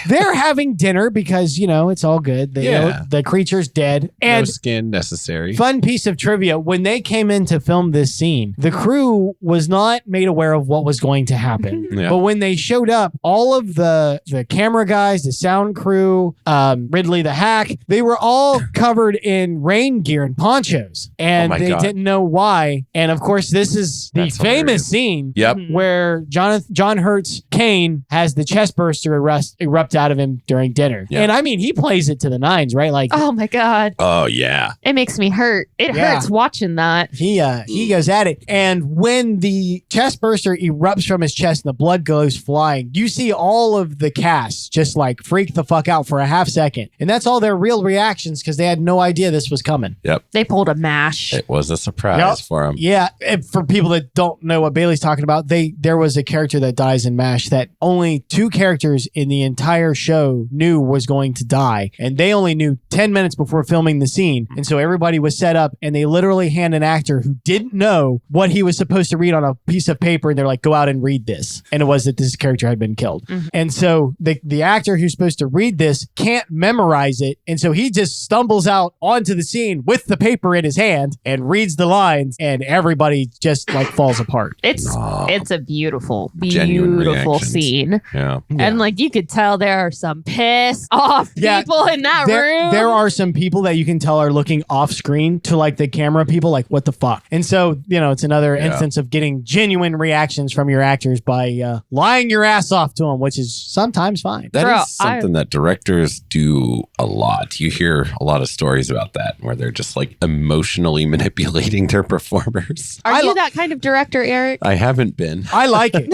they're having dinner because, it's all good. The creature's dead. No And skin necessary. fun piece of trivia, when they came in to film this scene, the crew was not made aware of what was going to happen. Yeah. But when they showed up, all of the camera guys, the sound crew, Ridley the hack, they were all covered in rain gear and ponchos. And Oh my they God. didn't know know why. And of course, this is the That's famous hilarious. scene Yep. where John Hurt's Kane has the chest burster erupt out of him during dinner. Yeah. And I mean, he plays it to the nines, right? Like Oh my God. Oh yeah. It makes me hurt. It Yeah. hurts watching that. he goes at it. And when the chest burster erupts from his chest and the blood goes flying, you see all of the cast just like freak the fuck out for a half second. And that's all their real reactions because they had no idea this was coming. They pulled a mash. It was a surprise Yep. for him. Yeah, and for people that don't know what Bailey's talking about, there was a character that dies in MASH that only 2 characters in the entire show knew was going to die, and they only knew 10 minutes before filming the scene. And so everybody was set up, and they literally hand an actor who didn't know what he was supposed to read on a piece of paper, and they're like, "Go out and read this." And it was that this character had been killed. And so the actor who's supposed to read this can't memorize it, and so he just stumbles out onto the scene with the paper in his hand and reads the lines, and everybody just like falls apart. It's a beautiful, Genuine beautiful reactions. scene. Yeah. And like you could tell there are some pissed off Yeah, people in that room. There are some people that you can tell are looking off screen to like the camera people, like, what the fuck? And so, it's another instance of getting genuine reactions from your actors by lying your ass off to them, which is sometimes fine. That Bro, is something that directors do a lot. You hear a lot of stories about that where they're just like emotionally manipulating their performers. Are you that kind of director, Eric? I haven't been. I like it.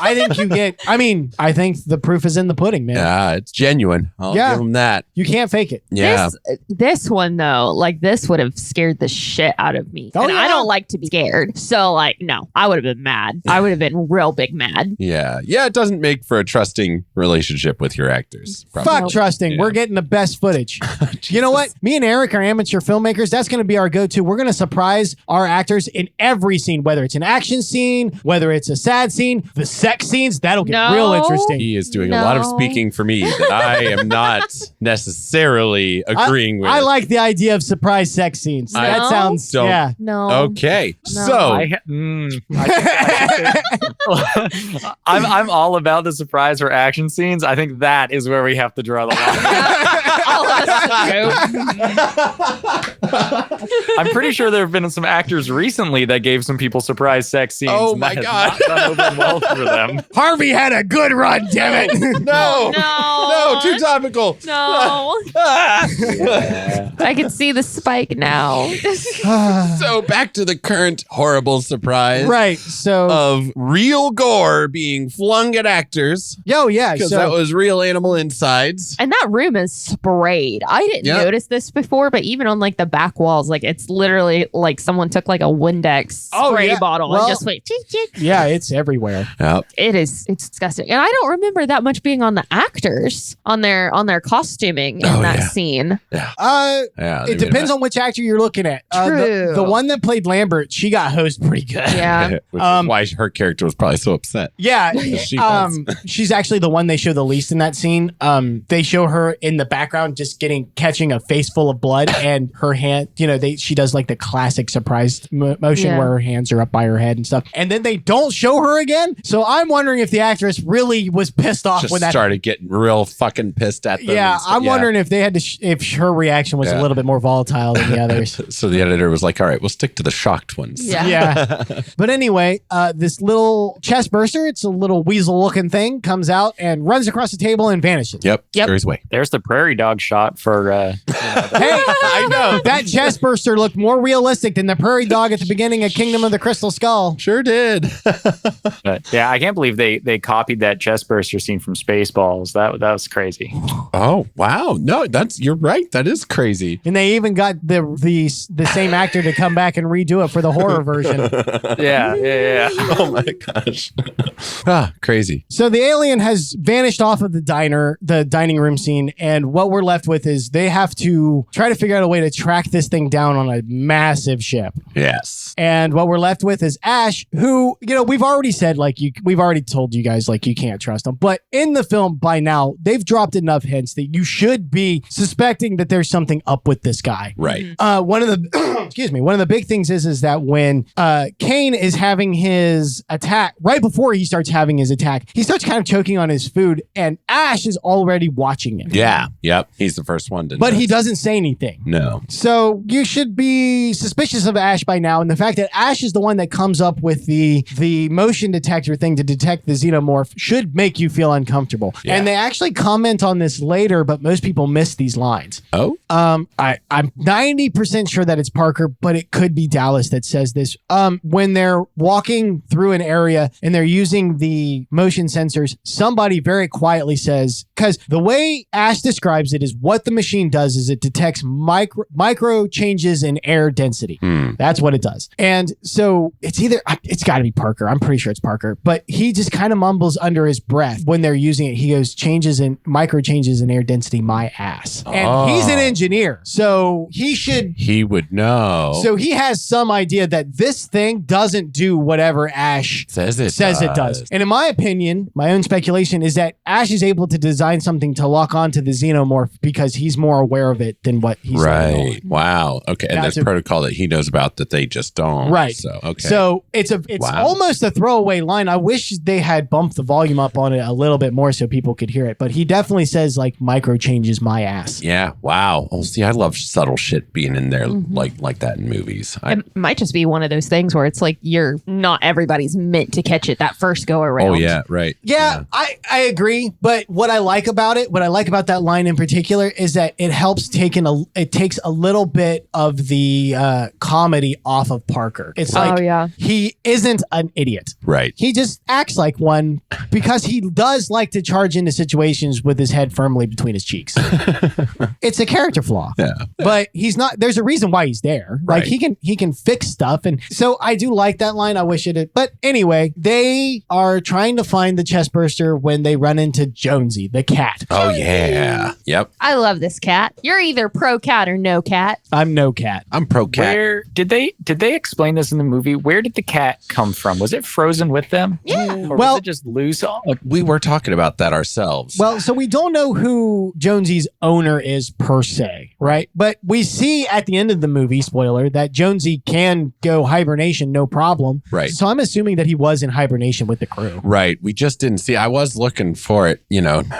I think I think the proof is in the pudding, man. Yeah, it's genuine. I'll Yeah. give them that. You can't fake it. Yeah. This one though, like this would have scared the shit out of me. Oh, and yeah. I don't like to be scared. So like, no, I would have been mad. I would have been real big mad. Yeah. Yeah, it doesn't make for a trusting relationship with your actors. probably. Fuck trusting. Yeah. We're getting the best footage. You know what? Me and Eric are amateur filmmakers. That's going to be our go-to. We're going to surprise our actors in every scene, whether it's an action scene, whether it's a sad scene, the sex scenes. That'll get No. real interesting. He is doing a lot of No. speaking for me that I am not necessarily agreeing with. I like the idea of surprise sex scenes. I That sounds, don't- yeah. No. Okay. No. So, I'm all about the surprise for action scenes. I think that is where we have to draw the line. All of us do. I'm pretty sure there have been some actors recently that gave some people surprise sex scenes. Oh and my that God. has not done over well for them. Harvey had a good run, damn it. no. No. No, too topical. No. I can see the spike now. So back to the current horrible surprise Right. So, of real gore being flung at actors yeah. because So, that was real animal insides. And that room is sprayed. I didn't Yep. notice this before, but even on like the back walls, like it's literally like someone took like a Windex Oh, spray yeah. bottle Well- and just went cheek, cheek. yeah, it's everywhere. Yep. It's disgusting. And I don't remember that much being on the actors on their costuming in Oh, that yeah. scene. Yeah, It depends on which actor you're looking at. True. The one that played Lambert, she got hosed pretty good. Yeah. Which Um, is why her character was probably so upset. Yeah, She was. she's actually the one they show the least in that scene. They show her in the background just catching a face full of blood, and her hand. She does like the classic surprise motion Yeah. where her hands are up by her head and stuff. And then they don't show her again. So I'm wondering if the actress really was pissed off Just when that. started getting real fucking pissed at them. Yeah, and stuff. I'm wondering if they had to. If her reaction was a Yeah. little bit more volatile than the others. So the editor was like, "All right, we'll stick to the shocked ones." Yeah. Yeah. But anyway, this little chest burster, it's a little weasel looking thing, comes out and runs across the table and vanishes. Yep. Yep. Scurries away. There's the prairie dog shot for Hey, I know. That chest burster looked more realistic than the prairie dog at the beginning of Kingdom of the Crystal Skull. Sure did. But yeah, I can't believe they copied that chest burster scene from Spaceballs. That was crazy. Oh wow! No, you're right. That is crazy. And they even got the same actor to come back and redo it for the horror version. Yeah. Oh my gosh. Crazy. So the alien has vanished off of the dining room scene, and what we're left with is they have to try to figure out a way to track this thing down on a massive ship. Yes. And what we're left with is Ash, who, we've already said, we've already told you guys, you can't trust him. But in the film, by now, they've dropped enough hints that you should be suspecting that there's something up with this guy. Right. One of the, excuse me, one of the big things is that when Kane is having his attack, right before he starts having his attack, he starts kind of choking on his food, and Ash is already watching him. Yeah. Yep. He's first one to but he notice. doesn't say anything. No. So you should be suspicious of Ash by now. And the fact that Ash is the one that comes up with the motion detector thing to detect the Xenomorph should make you feel uncomfortable. Yeah. And they actually comment on this later, but most people miss these lines. Oh? I'm 90% sure that it's Parker, but it could be Dallas that says this. When they're walking through an area and they're using the motion sensors, somebody very quietly says, because the way Ash describes it is what the machine does is it detects micro changes in air density. That's what it does. And so it's got to be Parker. I'm pretty sure it's Parker, but he just kind of mumbles under his breath when they're using it. He goes, micro changes in air density, my ass. And he's an engineer, so he would know. So he has some idea that this thing doesn't do whatever Ash says it does. And in my opinion, my own speculation is that Ash is able to design something to lock onto the Xenomorph because he's more aware of it than what he's right. Wow. Okay. And there's protocol that he knows about that they just don't. Right. So okay. So it's almost a throwaway line. I wish they had bumped the volume up on it a little bit more so people could hear it. But he definitely says like micro changes my ass. Yeah. Wow. Oh, see, I love subtle shit being in there like that in movies. It might just be one of those things where it's like not everybody's meant to catch it that first go around. Oh yeah. Right. Yeah. I agree. But what I like about that line in particular is that it helps it takes a little bit of the comedy off of Parker. It's like he isn't an idiot. Right. He just acts like one because he does like to charge into situations with his head firmly between his cheeks. It's a character flaw. Yeah. But he's not, there's a reason why he's there. Like he can fix stuff. And so I do like that line. I wish it had, but anyway, they are trying to find the chest burster when they run into Jonesy, the cat. Oh yeah. Yep. I love this cat. You're either pro cat or no cat. I'm no cat. I'm pro cat. Where did they explain this in the movie? Where did the cat come from? Was it frozen with them? Yeah. Or was it just loose? We were talking about that ourselves. Well, so we don't know who Jonesy's owner is per se, right? But we see at the end of the movie, spoiler, that Jonesy can go hibernation, no problem. Right. So I'm assuming that he was in hibernation with the crew. Right. We just didn't see. I was looking for it,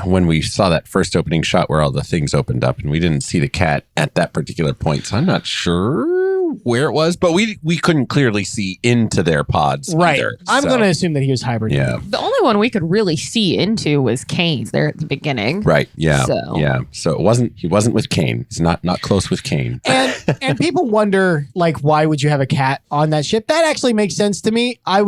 when we saw that first opening shot where all the things opened up, and we didn't see the cat at that particular point. So I'm not sure where it was, but we couldn't clearly see into their pods either. I'm going to assume that he was hibernating. Yeah. The only one we could really see into was Kane's there at the beginning. Right. Yeah. So. Yeah. So he wasn't with Kane. He's not close with Kane. And people wonder, like, why would you have a cat on that ship? That actually makes sense to me. I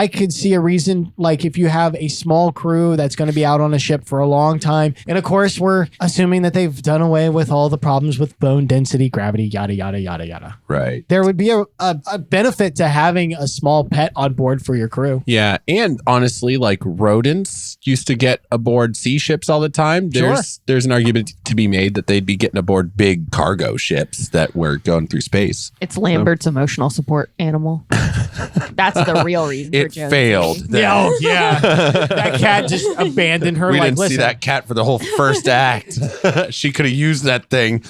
could see a reason, like, if you have a small crew that's going to be out on a ship for a long time. And of course, we're assuming that they've done away with all the problems with bone density, gravity, yada, yada, yada, yada. Right. There would be a benefit to having a small pet on board for your crew. Yeah. And honestly, like rodents used to get aboard sea ships all the time. There's an argument to be made that they'd be getting aboard big cargo ships that were going through space. It's Lambert's emotional support animal. That's the real reason It for Jonesy. failed. Yeah, that cat just abandoned her. We like, didn't see listen, that cat for the whole first act. She could have used that thing.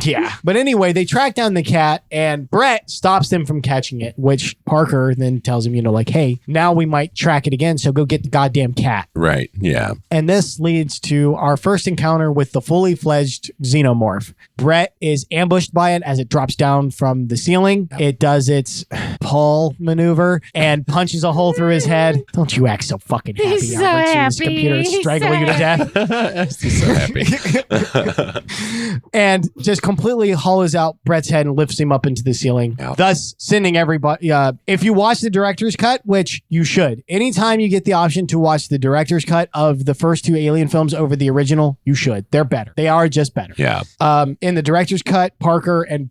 Yeah. But anyway, they track down the cat and Brett stops them from catching it, which Parker then tells him, hey, now we might track it again. So go get the goddamn cat. Right. Yeah. And this leads to our first encounter with the fully fledged Xenomorph. Brett is ambushed by it as it drops down from the ceiling. It does its pull maneuver and punches a hole through his head. Don't you act so fucking happy. He's so Albert. happy. This computer is He's strangling so you to death. He's so happy. And just completely hollows out Brett's head and lifts him up into the ceiling, thus sending everybody. If you watch the director's cut, which you should, anytime you get the option to watch the director's cut of the first two Alien films over the original, you should. They're better. They are just better. Yeah. In the director's cut, Parker and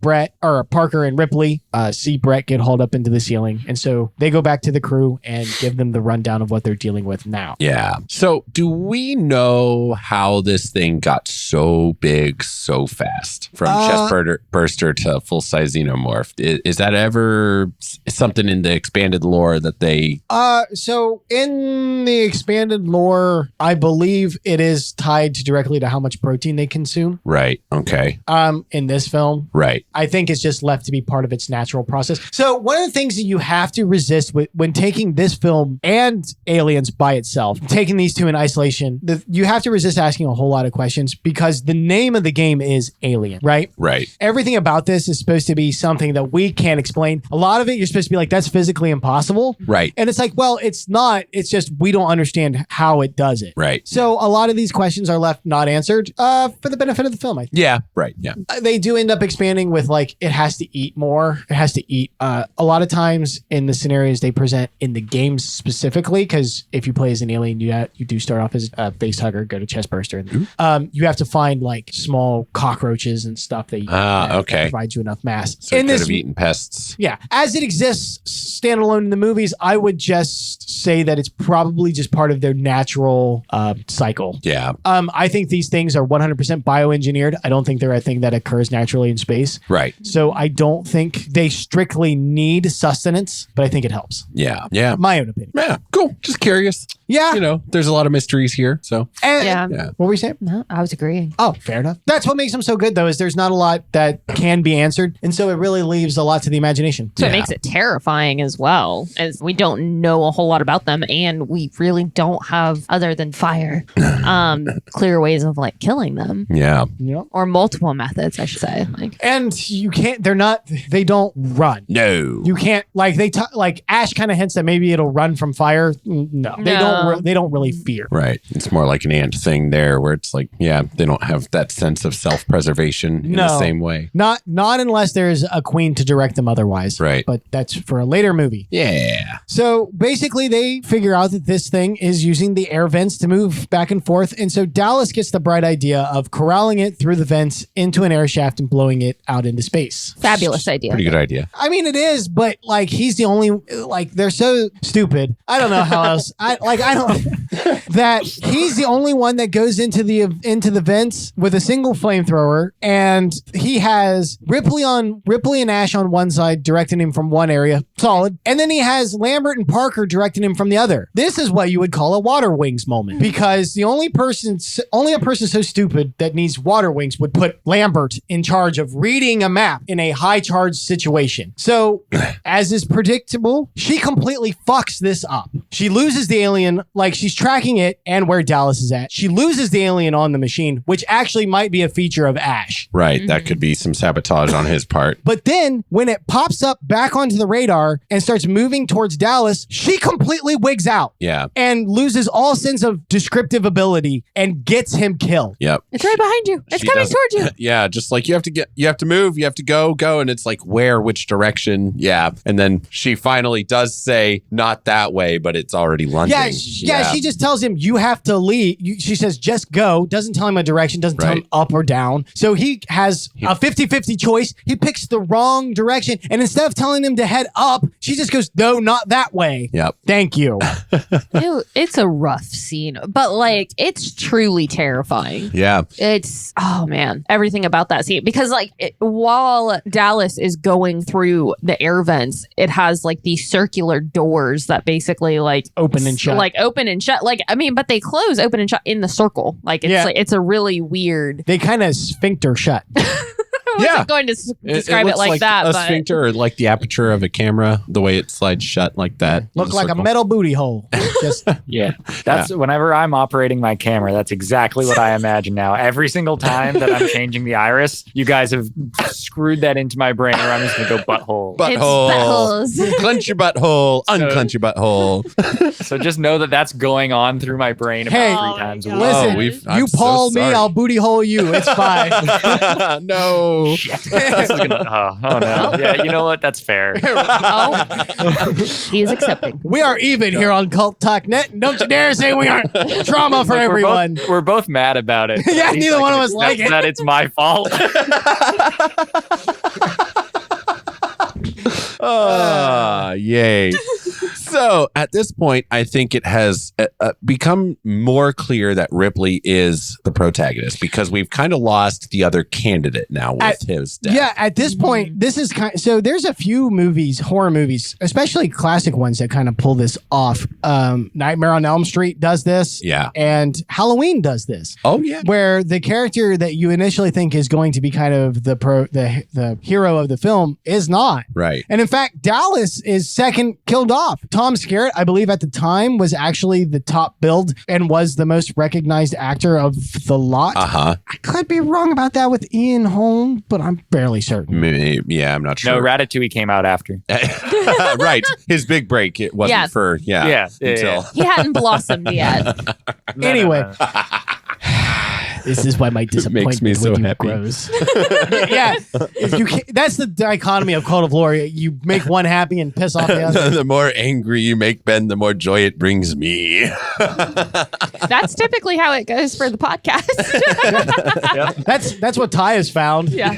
Ripley see Brett get hauled up into the ceiling, and so they go back to the crew and give them the rundown of what they're dealing with now. Yeah. So do we know how this thing got so big so fast from chest burster to full-size Xenomorph? Is that ever something in the expanded lore that they... So in the expanded lore, I believe it is tied directly to how much protein they consume. Right. Okay. In this film. Right. I think it's just left to be part of its natural process. So one of the things that you have to resist when taking this film and Aliens by itself, taking these two in isolation, you have to resist asking a whole lot of questions because the name of the game is Alien, right? Right. Everything about this is supposed to be something that we can't explain. A lot of it, you're supposed to be like, that's physically impossible. Right. And it's like, well, it's not. It's just we don't understand how it does it. Right. So a lot of these questions are left not answered for the benefit of the film, I think. Yeah. Right. Yeah. They do end up expanding with like, it has to eat more. It has to eat. A lot of times in the scenarios they present in the games specifically, because if you play as an alien, you do start off as a face hugger, go to chest burster. And, you have to find like small cockroaches and stuff that provides you enough mass. So it could have eaten pests. Yeah. As it exists standalone in the movies, I would just say that it's probably just part of their natural cycle. Yeah. I think these things are 100% bioengineered. I don't think they're a thing that occurs naturally in space. Right. So I don't think they strictly need sustenance, but I think it helps. Yeah. Yeah. My own opinion. Yeah. Cool. Just curious. Yeah. You know, there's a lot of mysteries here. So, Yeah. What were you saying? No, I was agreeing. Oh, fair enough. That's what makes them so good, though, is there's not a lot that can be answered. And so it really leaves a lot to the imagination. So it makes it terrifying as well, as we don't know a whole lot about them, and we really don't have, other than fire, clear ways of like killing them. yeah. You know? Or multiple methods, I should say. Like, And you can't, they don't run. No. You can't, like, like Ash kind of hints that maybe it'll run from fire. No. They don't really fear. Right. It's more like an ant thing there where it's like, yeah, they don't have that sense of self-preservation in the same way. Not unless there's a queen to direct them otherwise. Right. But that's for a later movie. Yeah. So basically they figure out that this thing is using the air vents to move back and forth. And so Dallas gets the bright idea of corralling it through the vents into an air shaft and blowing it out into space. fabulous idea. Pretty good idea. I mean, it is, but like he's the only, like they're so stupid. I don't know how else. That he's the only one that goes into the vents with a single flamethrower, and he has Ripley and Ash on one side directing him from one area, solid, and then he has Lambert and Parker directing him from the other. This is what you would call a water wings moment, because the only a person so stupid that needs water wings would put Lambert in charge of reading a map in a high charge situation. So, as is predictable, she completely fucks this up. She loses the alien, like she's tracking it and where Dallas is at. She loses the alien on the machine, which actually might be a feature of Ash. Right. That could be some sabotage on his part. But then when it pops up back onto the radar and starts moving towards Dallas, she completely wigs out. Yeah. And loses all sense of descriptive ability and gets him killed. Yep. It's right behind you. It's coming towards you. Yeah. Just like you have to move, you have to go. And it's like, where, which direction? Yeah. And then she finally does say, not that way, but it's already lunging. Yeah. She just tells him, you have to leave. She says, just go. Doesn't tell him a direction. Doesn't tell him up or down. So he has a 50-50 choice. He picks the wrong direction. And instead of telling him to head up, she just goes, no, not that way. Yep. Thank you. It's a rough scene, but like it's truly terrifying. Yeah. It's, oh man, everything about that scene, because like while Dallas is going through the air vents, it has like these circular doors that basically like open and shut. Like, I mean, but they close open and shut in the circle. Like it's like, it's a really weird. They kind of sphincter shut. I wasn't going to describe it like that. A but sphincter, or like the aperture of a camera, the way it slides shut like that. Look like a metal booty hole. Just Yeah. That's whenever I'm operating my camera, that's exactly what I imagine now. Every single time that I'm changing the iris, you guys have screwed that into my brain, or I'm just going to go butthole. Butthole. It's buttholes. Clench your butthole. Unclench your butthole. So just know that that's going on through my brain about 3 times a week. listen, I'm you so Paul me, sorry. I'll booty hole you. It's fine. No. This is gonna, oh no. Yeah, you know what? That's fair. He is accepting. We are even here on Cult Talk Net. And don't you dare say we aren't. Trauma for Look, everyone. We're both mad about it. Yeah, At least neither I one can of us like accept it. that it's my fault. Yay. So at this point, I think it has become more clear that Ripley is the protagonist because we've kind of lost the other candidate now with his death. Yeah, at this point, this is so there's a few movies, horror movies, especially classic ones that kind of pull this off. Nightmare on Elm Street does this. Yeah. And Halloween does this. Oh, yeah. Where the character that you initially think is going to be kind of the hero of the film is not. Right. And in fact, Dallas is second killed off. Tom Skerritt, I believe at the time, was actually the top billed and was the most recognized actor of the lot. Uh-huh. I could be wrong about that with Ian Holm, but I'm fairly certain. Maybe, yeah, I'm not sure. No, Ratatouille came out after. Right. His big break. It wasn't Yeah. for, until. He hadn't blossomed yet. Anyway. This is why my disappointment makes me so with you happy. grows. Yeah, if you that's the dichotomy of Cult of Lore. You make one happy and piss off the other. The more angry you make Ben, the more joy it brings me. That's typically how it goes for the podcast. That's what Ty has found. Yeah.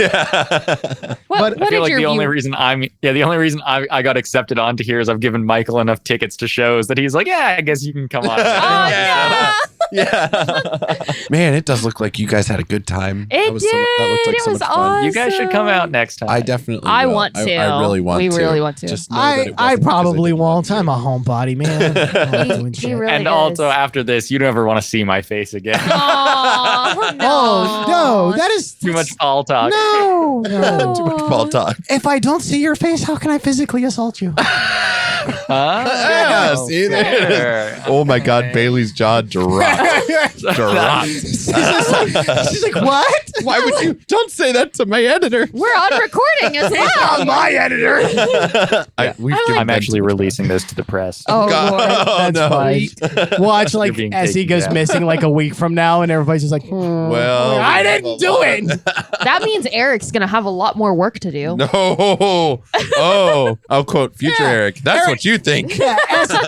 But I feel like the only reason I got accepted onto here is I've given Michael enough tickets to shows that he's like, yeah, I guess you can come on. Man, it does look like you guys had a good time. It That did. looked like It so was much fun. You guys should come out next time. I definitely I will. want to. I really want We to. really want to. Just know that it I wasn't because probably didn't won't. want to. I'm a homebody, man. I like doing shit. really and is. also after this, you never want to see my face again. Oh, no. Oh no, that is Too much tall talk. No, no. Too much ball talk. If I don't see your face, how can I physically assault you? Yeah, see there. Oh my God, Bailey's jaw dropped. She's like, what? Why would you? Don't say that to my editor. We're on recording as well. My editor. I'm actually releasing this to the press. Oh, God. Lord. That's no. fine. Watch like You're being Essy taken goes down. missing like a week from now, and everybody's just like, Well, I didn't do it. That means Eric's going to have a lot more work to do. No. Oh, I'll quote future Eric. That's what you think. Yeah,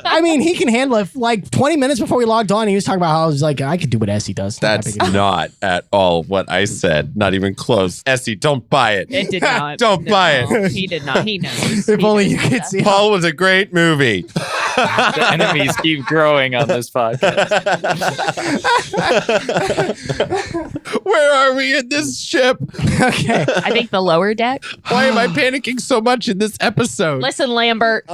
I mean, he can handle it. Like 20 minutes before we logged on, he was talking about how I was like, I could do what Essy does. That's not at all what I said. Not even close. Essy, don't buy it. It did not. Don't buy it. He did not. He knows. If He only knows you could that. see. Paul was a great movie. The enemies keep growing on this podcast. Where are we in this ship? Okay. I think the lower deck. Why am I panicking so much in this episode? Listen, Lambert.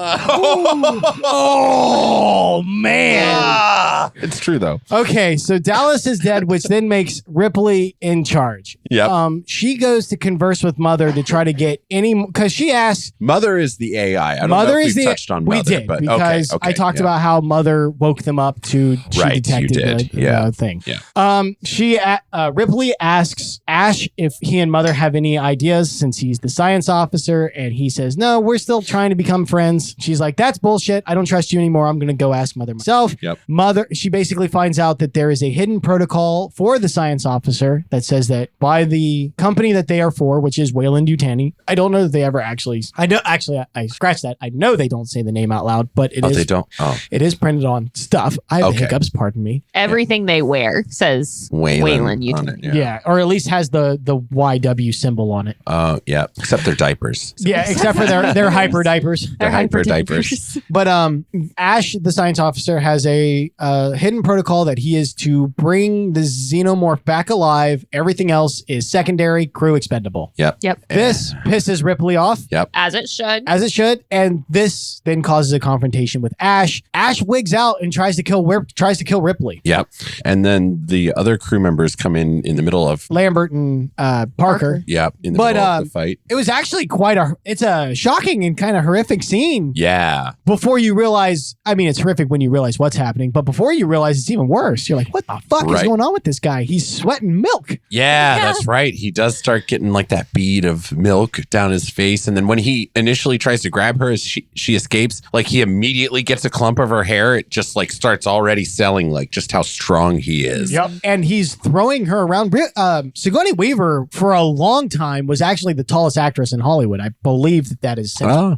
Oh, man. It's true, though. Okay, so Dallas is dead, which then makes Ripley in charge. Yep. She goes to converse with Mother to try to get any, because she asks, Mother is the AI. I don't know if we touched on Mother. We did, but because I talked about how Mother woke them up to she Right, you detected did. the thing. Yeah. Ripley asks Ash if he and Mother have any ideas since he's the science officer, and he says, no, we're still trying to become friends. She's like, that's bullshit. I don't trust you anymore. I'm going to go ask Mother myself. Yep. Mother, she basically finds out that there is a hidden protocol for the science officer that says that by the company that they are for, which is Weyland-Yutani. I don't know that they ever actually, I scratched that. I know they don't say the name out loud, but it is. They don't. Oh. It is printed on stuff. I have hiccups, pardon me. Everything they wear says Wayland. You on it, Yeah, or at least has the YW symbol on it. Oh, yeah. Except their diapers. Yeah, except for their hyper diapers. They're hyper diapers. But Ash, the science officer, has a hidden protocol that he is to bring the Xenomorph back alive. Everything else is secondary, crew expendable. Yep. This pisses Ripley off. Yep. As it should. As it should, and this then causes a confrontation with Ash. Ash wigs out and tries to kill Ripley. Yep. And then the other crew members come in the middle of Lambert and Parker. Yep. In the middle of the fight. It was actually it's a shocking and kind of horrific scene. Yeah. Before you realize, I mean, it's horrific when you realize what's happening, but before you realize it's even worse, you're like, what the fuck is going on with this guy? He's sweating milk. Yeah, that's right. He does start getting like that bead of milk down his face. And then when he initially tries to grab her as she escapes, like he immediately gets a clump of her hair. It just like starts already selling like just how strong he is. Yep. And he's throwing her around. Sigourney Weaver, for a long time, was actually the tallest actress in Hollywood. I believe that has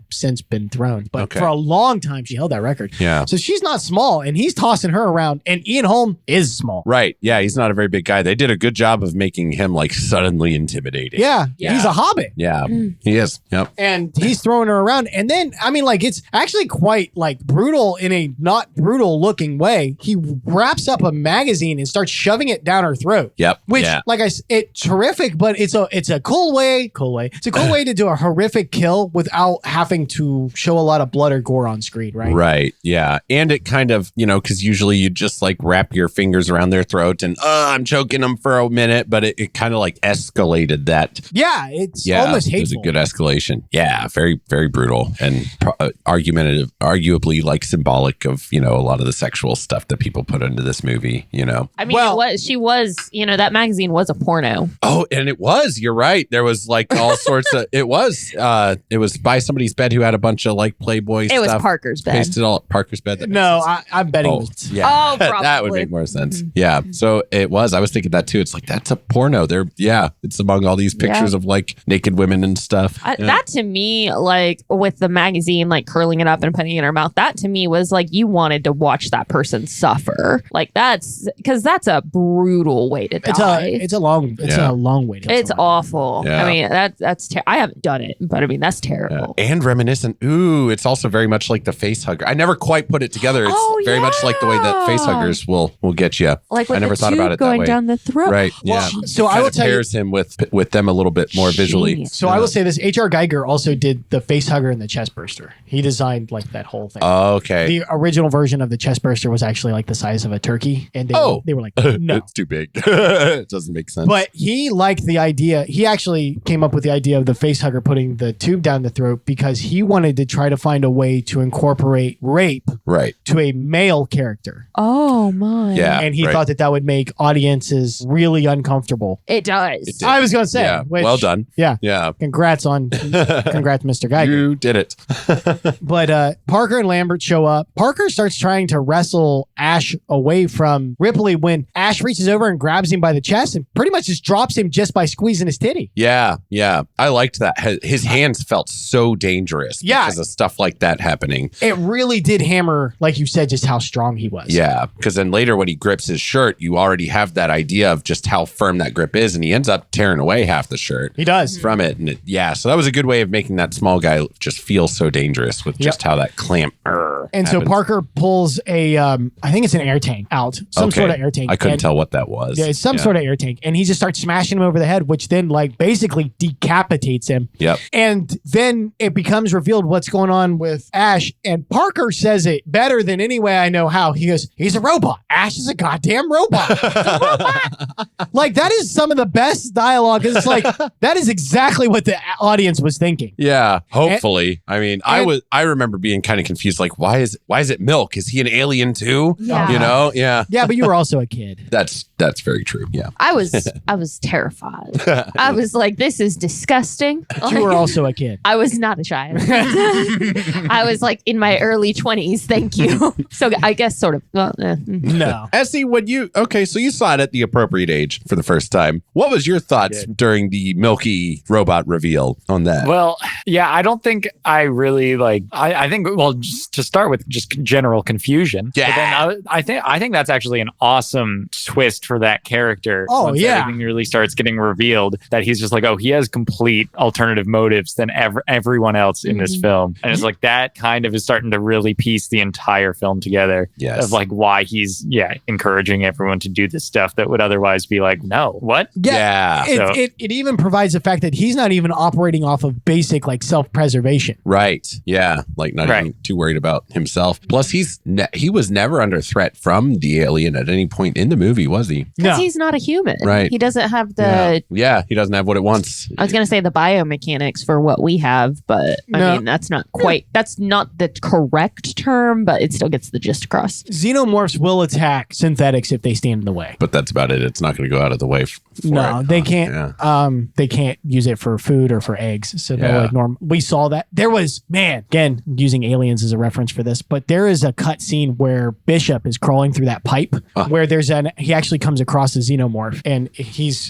since been thrown. But for a long time, she held that record. Yeah. So she's not small, and he's tossing her around. And Ian Holm is small. Right. Yeah. He's not a very big guy. They did a good job of making him like suddenly intimidating. Yeah. He's a hobbit. Yeah. He is. Yep. And he's throwing her around. And then, I mean, like, it's actually quite like brutal in a not brutal looking way. He wraps up a magazine and starts shoving it down her throat. Yep. Which, like I said, it's terrific, but it's a cool way. It's a cool way to do a horrific kill without having to show a lot of blood or gore on screen, right? Right. Yeah. And it kind of, because usually you just like wrap your fingers around their throat and I'm choking them for a minute, but it kind of like escalated that. Yeah. It's almost hateful. It was a good escalation. Yeah. Very, very brutal and argumentative, arguably like symbolic of, a lot of the sexual stuff that people put into this movie, I mean, she was, that magazine was a porno. Oh, and it was, you're right. There was like all sorts of, it was by somebody's bed who had a bunch of like Playboy stuff. It was Parker's bed. Pasted all at Parker's bed. No, I'm betting. Oh, yeah. Probably. That would make more sense. Yeah. So it was, I was thinking that too. It's like, that's a porno. It's among all these pictures of like naked women and stuff. That to me, like with the magazine, like curling it up and putting it in her mouth, that to me was like, you wanted to watch that person suffer. Like that's a brutal way to die. It's a long way to die. It's awful. Yeah. I mean, that's I haven't done it, but I mean, that's terrible. Yeah. And reminiscent. Ooh, it's also very much like the face hugger. I never quite put it together. It's very much like the way that face huggers will get you. Like with I never the thought about it going that way. down the throat. Right. Yeah. Well, so I will tell you, pairs him with them a little bit more visually. Genius. So I will say this: H.R. Geiger also did the face hugger and the chest burster. He designed like that whole thing. Oh, okay. The original version of the chest burster was actually like the size of a turkey, and they were like, no, it's too big. It doesn't make sense. But he liked the idea. He actually came up with the idea of the face hugger putting the tube down the throat because he wanted to try to find a way to incorporate rape to a male character. Oh my! Yeah, and he thought that would make audiences really uncomfortable. It does. I was going to say, yeah. Well done. Yeah, yeah. Congrats, Mr. Geiger. You did it. But Parker and Lambert show up. Parker starts trying to wrestle Ash away from Ripley when Ash reaches over and grabs him by the chest and pretty much just drops him just by squeezing his titty. Yeah, yeah. I liked that. His hands felt so dangerous because of stuff like that happening. It really did hammer, like you said, just how strong he was. Yeah, because then later when he grips his shirt, you already have that idea of just how firm that grip is, and he ends up tearing away half the shirt. He does. From it. And so that was a good way of making that small guy just feel so dangerous with just how that clamp And so Parker pulls a, I think it's an air tank out. Some sort of air tank. I couldn't tell what that was. Yeah, it's some sort of air tank. And he just starts smashing him over the head, which then like basically decapitates him. Yep. And then it becomes revealed what's going on with Ash. And Parker says it better than any way I know how. He goes, he's a robot. Ash is a goddamn robot. Like that is some of the best dialogue. It's like, that is exactly what the audience was thinking. Yeah, hopefully. I remember being kind of confused. Like, why is it Milk? Is he an alien too? Yeah. You know? Yeah. Yeah, but you were also a kid. That's very true. Yeah. I was terrified. I was like, this is disgusting. You were also a kid. I was not a child. I was like in my early 20s. Thank you. So I guess sort of. Well, No. Essy, so you saw it at the appropriate age for the first time. What was your thoughts during the Milky robot reveal on that? Well, yeah, I don't think I really like. I think just to start with, just general confusion. Yeah. But then I think that's actually an awesome twist for that character. Oh, once yeah. everything really starts getting revealed, that he's just like, oh, he has complete alternative motives than everyone else in this film, and it's like that kind of is starting to really piece the entire film together. Yes. Of like why he's encouraging everyone to do this stuff that would otherwise be like, no, what? Yeah. It even provides the fact that he's not even operating off of basic like self-preservation. Right. Yeah. Like not even too worried about himself. Plus, he was never under threat from the alien at any point in the movie, was he? because he's not a human. Right. He doesn't have the. Yeah. He doesn't have what it wants. I was going to say the biomechanics for what we have, but I mean, that's not quite. That's not the correct term, but it still gets the gist across. Xenomorphs will attack synthetics if they stand in the way. But that's about it. It's not going to go out of the way. They can't. Yeah. They can't use it for food or for eggs. So they're like normal. We saw that there was again using aliens as a reference for this, but there is a cut scene where Bishop is crawling through that pipe where he actually comes across a xenomorph and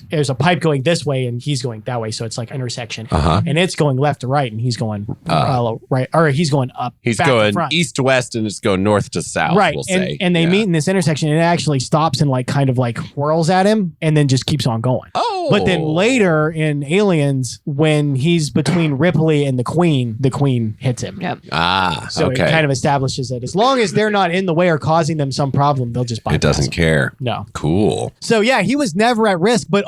there's a pipe going this way and he's going that way. So it's like intersection and it's going left to right and he's going right, or he's going up. He's back going to front. east to west and it's going north to south. Right. We'll say. And they meet in this intersection and it actually stops and like kind of like whirls at him and then just keeps on going. Oh. But then later in Aliens, when he's between Ripley and the Queen hits him. Yep. Ah, So okay. kind of establishes that as long as they're not in the way or causing them some problem, they'll just bypass It doesn't them. care. No. Cool. So yeah, he was never at risk, but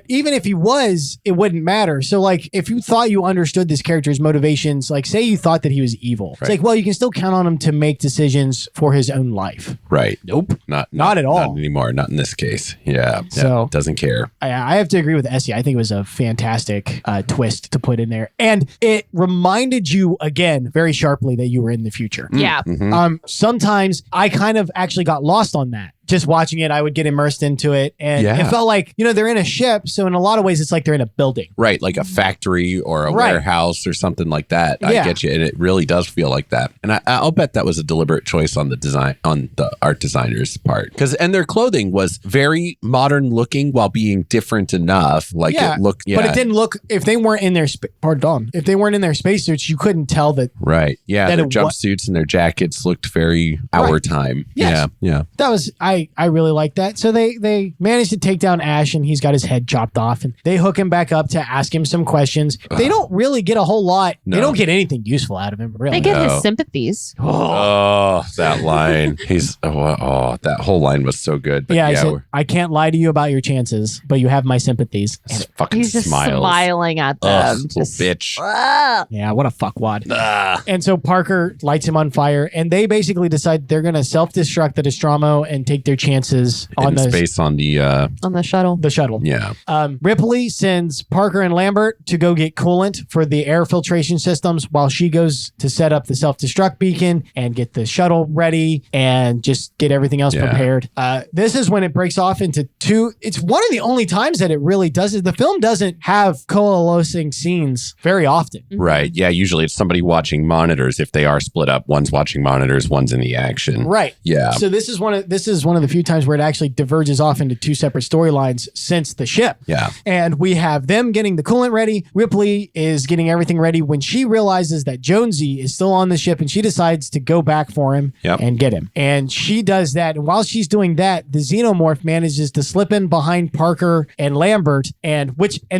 even if he was, it wouldn't matter. So like, if you thought you understood this character's motivations, like say you thought that he was evil, it's like, well, you can still count on him to make decisions for his own life. Right. Nope. Not at all. Not anymore. Not in this case. Yeah. So- doesn't care. I have to agree with Essy. I think it was a fantastic twist to put in there. And it reminded you again very sharply that you were in the future. Yeah. Mm-hmm. Sometimes I kind of actually got lost on that. Just watching it, I would get immersed into it. And Yeah. it felt like, they're in a ship. So in a lot of ways, it's like they're in a building. Right, like a factory or a Right. warehouse or something like that. Yeah. I get you, and it really does feel like that. And I'll bet that was a deliberate choice on the art designer's part, and their clothing was very modern looking while being different enough. Like Yeah, it looked, but it didn't look. If they weren't in their spacesuits, you couldn't tell that. right. Yeah, that their it wa- jumpsuits and their jackets looked very our time. Yes. Yeah. That was I really like that. So they managed to take down Ash, and he's got his head chopped off, and they hook him back up to ask him some questions. They don't really get a whole lot. No. They don't get anything useful out of him, really. They get No. his sympathies. Oh, that line. That whole line was so good. But yeah, I yeah, said, I can't lie to you about your chances, but you have my sympathies. it's fucking He's just smiles. smiling at them. Ugh, little Just- bitch. Yeah, what a fuckwad. Ah. And so Parker lights him on fire, and they basically decide they're going to self-destruct the Nostromo and take their chances on In the space on the on the shuttle. shuttle. yeah. Ripley sends Parker and Lambert to go get coolant for the air filtration systems while she goes to set up the self-destruct beacon and get the shuttle ready and just get everything else Yeah. prepared. This is when it breaks off into two. It's one of the only times that it really does it. The film doesn't have coalescing scenes very often. Right. Yeah. Usually it's somebody watching monitors. If they are split up, one's watching monitors, one's in the action. Right. Yeah. So this is one of the few times where it actually diverges off into two separate storylines since the ship. Yeah. And we have them getting the coolant ready. Ripley is getting everything ready when she realizes that Jonesy is still on the ship, and she decides to go back for him Yep. and get him. And she does that. And while she's doing that, the Xenomorph manages to slip in behind Parker and Lambert, and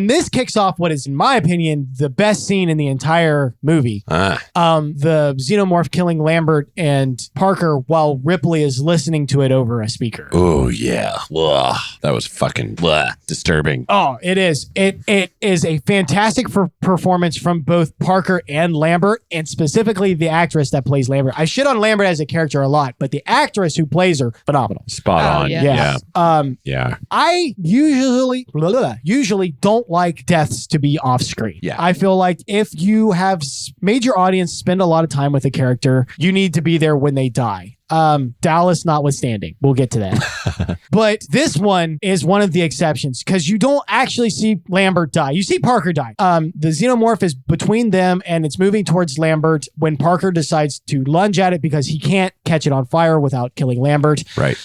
this kicks off what is, in my opinion, the best scene in the entire movie. The Xenomorph killing Lambert and Parker while Ripley is listening to it over a speaker. Oh yeah. Ugh. That was fucking disturbing. Oh, it is. It is a fantastic performance from both Parker and Lambert, and specifically the actress that plays Lambert. I shit on Lambert as a character a lot, but the actress who plays her, phenomenal. Spot Oh, on. yeah. Yeah. Yeah. I usually don't like deaths to be off screen. Yeah. I feel like if you have made your audience spend a lot of time with a character, you need to be there when they die. Dallas notwithstanding. We'll get to that. But this one is one of the exceptions because you don't actually see Lambert die. You see Parker die. The Xenomorph is between them and it's moving towards Lambert when Parker decides to lunge at it because he can't catch it on fire without killing Lambert. Right.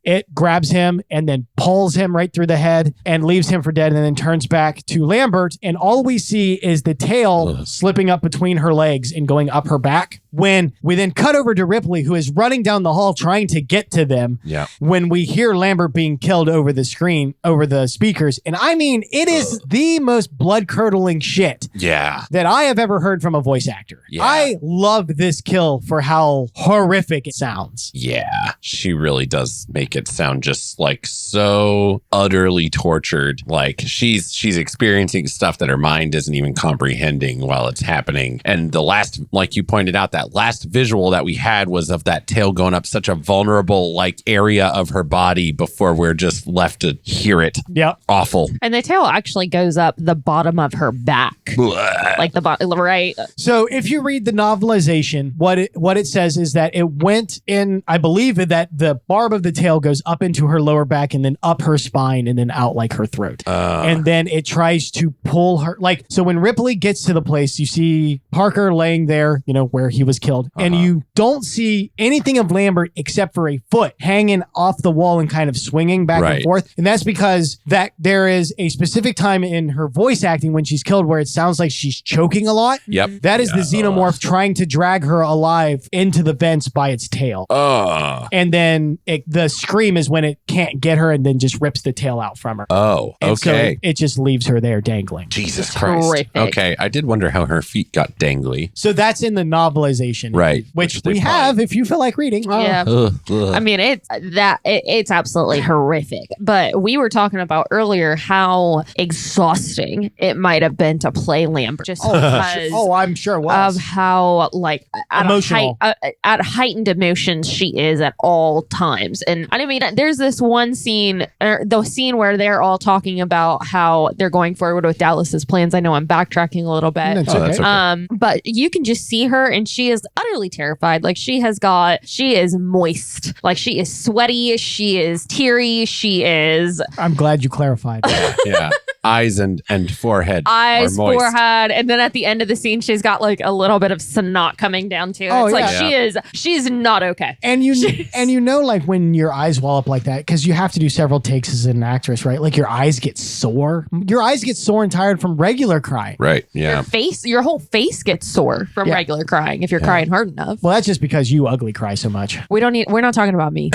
It grabs him and then pulls him right through the head and leaves him for dead, and then turns back to Lambert. And all we see is the tail slipping up between her legs and going up her back. When we then cut over to Ripley, who is running down the hall trying to get to them. Yeah. When we hear Lambert being killed over the screen, over the speakers. And I mean, it is the most blood-curdling shit Yeah. that I have ever heard from a voice actor. Yeah. I love this kill for how horrific it sounds. Yeah. She really does make it sound just like so utterly tortured. Like she's experiencing stuff that her mind isn't even comprehending while it's happening. And the last, like you pointed out, that last visual that we had was of that tail going up such a vulnerable like area of her body before we're just left to hear it. Yep. Awful. And the tail actually goes up the bottom of her back. Like the bottom, right? So if you read the novelization, what it says is that it went in, I believe that the barb of the tail goes up into her lower back and then up her spine and then out like her throat. And then it tries to pull her, like, so when Ripley gets to the place, you see Parker laying there, where he was killed, and you don't see anything of Lambert except for a foot hanging off the wall and kind of swinging back and forth. And that's because that there is a specific time in her voice acting when she's killed where it sounds like she's choking a lot. Yep. That is the Xenomorph trying to drag her alive into the vents by its tail. And then the scream is when it can't get her and then just rips the tail out from her. Oh, And okay. so it just leaves her there dangling. Jesus Christ. horrific. Okay, I did wonder how her feet got dangly. So that's in the novelization. Right. Which they we have if you feel like reading. Yeah. I mean, it's absolutely horrific. But we were talking about earlier how exhausting it might have been to play Lambert, just because I'm sure it was. of how like Emotional. at heightened emotions she is at all times. And I mean, there's this one scene, the scene where they're all talking about how they're going forward with Dallas's plans. I know I'm backtracking a little bit. That's okay. That's okay. But you can just see her and she is utterly terrified. Like she is moist. Like she is sweaty. She is teary. She is I'm glad you clarified. Yeah. Eyes and forehead. eyes, are moist. forehead. And then at the end of the scene, she's got like a little bit of snot coming down too. Oh, It's like yeah. she's not okay. And you know, like when your eyes wall up like that, because you have to do several takes as an actress, right? Like your eyes get sore. Your eyes get sore and tired from regular crying. Right. Yeah. Your whole face gets sore from Yeah. regular crying if you're crying hard enough. Well, that's just because you ugly cry so much. We're not talking about me.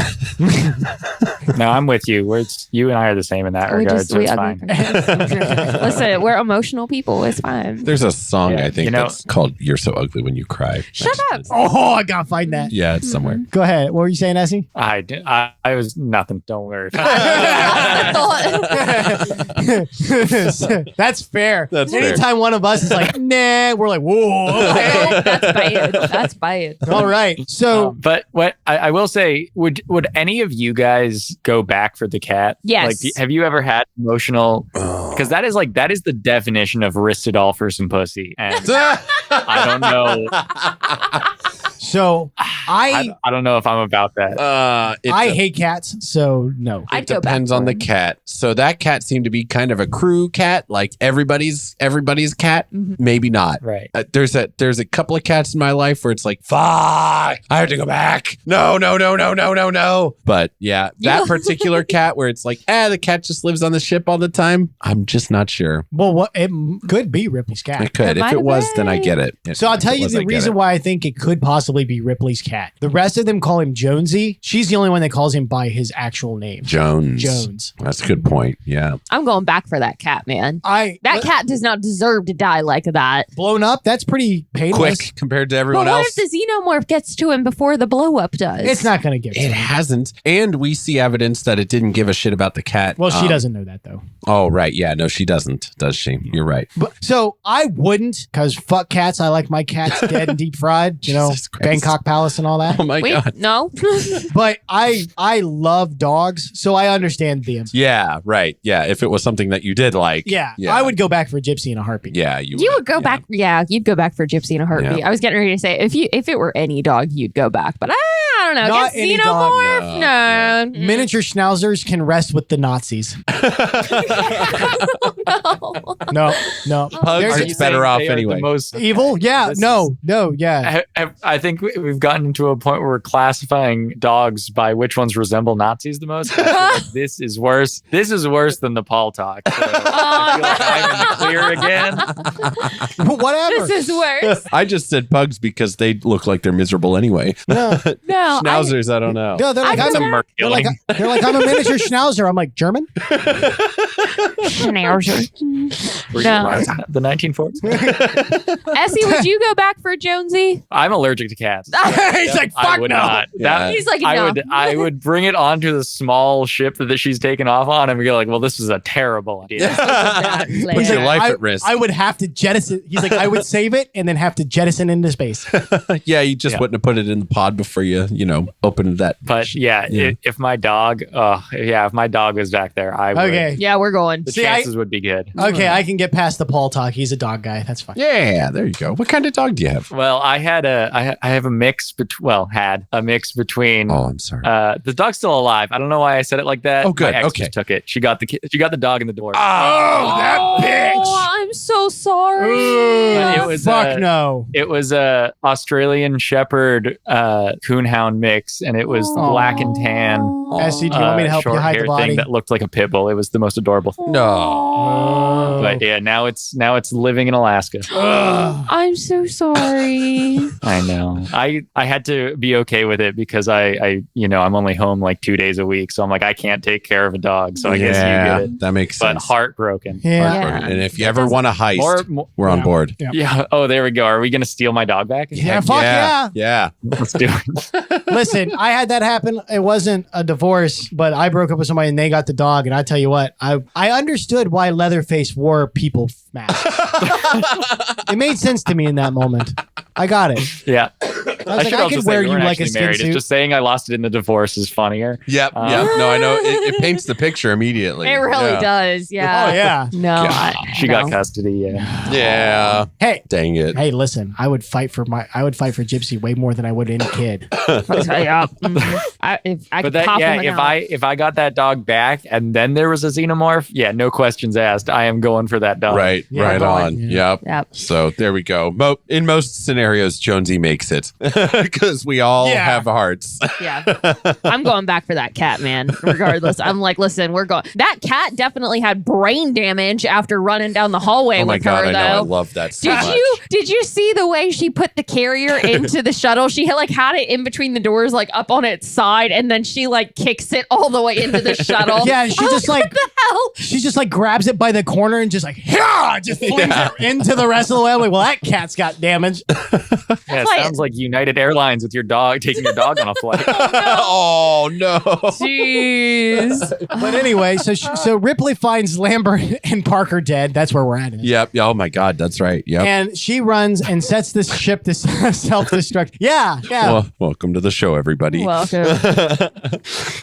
No, I'm with you. You and I are the same in that regard, so it's fine. Listen, we're emotional people. It's fine. There's a song, Yeah, I think, that's called You're So Ugly When You Cry. Shut up. Oh, I gotta find that. Yeah, it's somewhere. Go ahead. What were you saying, Essy? I was nothing. Don't worry. That's fair. That's fair. Anytime one of us is like, nah, we're like, whoa. Okay. That's bad. All right. So But what I will say, would any of you guys go back for the cat? Yes. Like, have you ever had emotional? Because that is the definition of risked it all for some pussy, and I don't know. So I don't know if I'm about that. I hate cats, so no. I'd It go back depends for on the him. cat. So that cat seemed to be kind of a crew cat, like everybody's cat. Maybe not. Right. There's a couple of cats in my life where it's like, fuck, I have to go back. No. But yeah, that particular cat where it's like, the cat just lives on the ship all the time. I'm just not sure. Well, what it could be Ripley's It cat. could. If it was, then I get it. So I'll tell you the reason why I think it could possibly be Ripley's cat. The rest of them call him Jonesy. She's the only one that calls him by his actual name. Jones. That's a good point. Yeah. I'm going back for that cat, man. That Cat does not deserve to die like that. blown up, that's pretty painless. Quick compared to But everyone what else. if the Xenomorph gets to him before the blow up does? It's not going to get to It him. hasn't. And we see evidence that it didn't give a shit about the cat. Well, she doesn't know that though. Oh, right. Yeah. No, she doesn't. Does she? You're right. But so I wouldn't, because fuck cats. I like my cats dead and deep fried. You know, Jesus Christ. Bangkok Palace and all that. Oh my Wait, God. no. But I love dogs, so I understand them. Yeah. Right. Yeah. If it was something that you did like. Yeah, I would go back for Gypsy in a heartbeat. Yeah. You would go yeah. back. Yeah, you'd go back for Gypsy in a heartbeat. Yeah. I was getting ready to say if it were any dog, you'd go back. But I don't know. Not Against any dog, Xenomorph? No. Miniature schnauzers can rest with the Nazis. No. Pugs, There's it's better off anyway. The most evil? Yeah. This No. Yeah. I think we've gotten to a point where we're classifying dogs by which ones resemble Nazis the most. I feel like this is worse. This is worse than the Paul talk. So I feel like I'm in the clear again. Whatever. This is worse. I just said pugs because they look like they're miserable anyway. No. No. Schnauzers, I don't know. No, they're like, That's a I'm, merc they're like, killing. they're like, I'm a miniature schnauzer. I'm like, German? Schnauzer. Were you No. alive in the 1940s? Essie, would you go back for Jonesy? I'm allergic to cats. He's like, I fuck would no. not. Yeah. He's like, I no. would bring it onto the small ship that she's taken off on and be like, well, this is a terrible idea. Put your life at risk. I would have to jettison. He's like, I would save it and then have to jettison into space. Yeah, you just wouldn't have put it in the pod before you opened that. But yeah, if my dog, if my dog was back there, I would. Okay. Yeah, we're going. The See, chances would be good. Okay, I can get past the Paul talk. He's a dog guy. That's fine. Yeah, there you go. What kind of dog do you have? Well, I have a mix had a mix between. Oh, I'm sorry. The dog's still alive. I don't know why I said it like that. Oh, good. My ex Okay. just took it. She got the dog in the door. Oh, that bitch. Oh, I'm so sorry. But It was Fuck no. It was a Australian Shepherd coonhound mix, and it was black and tan. Essie, do you want me to help you short hide the hair body? thing that looked like a pit bull. It was the most adorable thing. No. But yeah, now it's living in Alaska. I'm so sorry. I know. I had to be okay with it because I I'm only home like 2 days a week, so I'm like I can't take care of a dog, so I guess you get it. That makes But sense. heartbroken. Yeah. Heartbroken. And if you ever want a heist, we're on board. Yeah. Yeah. Oh, there we go. Are we gonna steal my dog back? Yeah, fuck yeah. Yeah. Let's do it. Listen, I had that happen. It wasn't a divorce, but I broke up with somebody and they got the dog. And I tell you what, I understood why Leatherface wore people masks. It made sense to me in that moment. I got it. Yeah. I was like, I could wear you like a skin married. suit. It's just saying I lost it in the divorce is funnier. Yep. No, I know. It paints the picture immediately. It really does. Yeah. Oh, yeah. No. She got custody. Yeah. Yeah. Hey. Dang it. Hey, listen, I would fight for Gypsy way more than I would any kid. Yeah. If I But could pop him if I got that dog back and then there was a xenomorph, yeah, no questions asked. I am going for that dog. Right. Yeah, Right go on. on. Yep. Yep. So there we go. In most scenarios, Jonesy makes it because we all have hearts. Yeah. I'm going back for that cat, man. Regardless. I'm like, listen, we're going. That cat definitely had brain damage after running down the hallway Oh my with God, her, I know. though. I love that so much. Did you see the way she put the carrier into the shuttle? She had it in between the doors, like up on its side, and then she like kicks it all the way into the shuttle. Yeah, she just like what the hell? she just like grabs it by the corner and just like just flings it into the rest of the way. I'm like, well, that cat's got damage. Yeah, it sounds like United Airlines with your dog taking your dog on a flight. Oh no. Jeez. But anyway, so Ripley finds Lambert and Parker dead. That's where we're at. Yep. Oh my God. That's right. Yep. And she runs and sets this ship to self-destruct. Yeah. Well, welcome to the show, everybody. Welcome.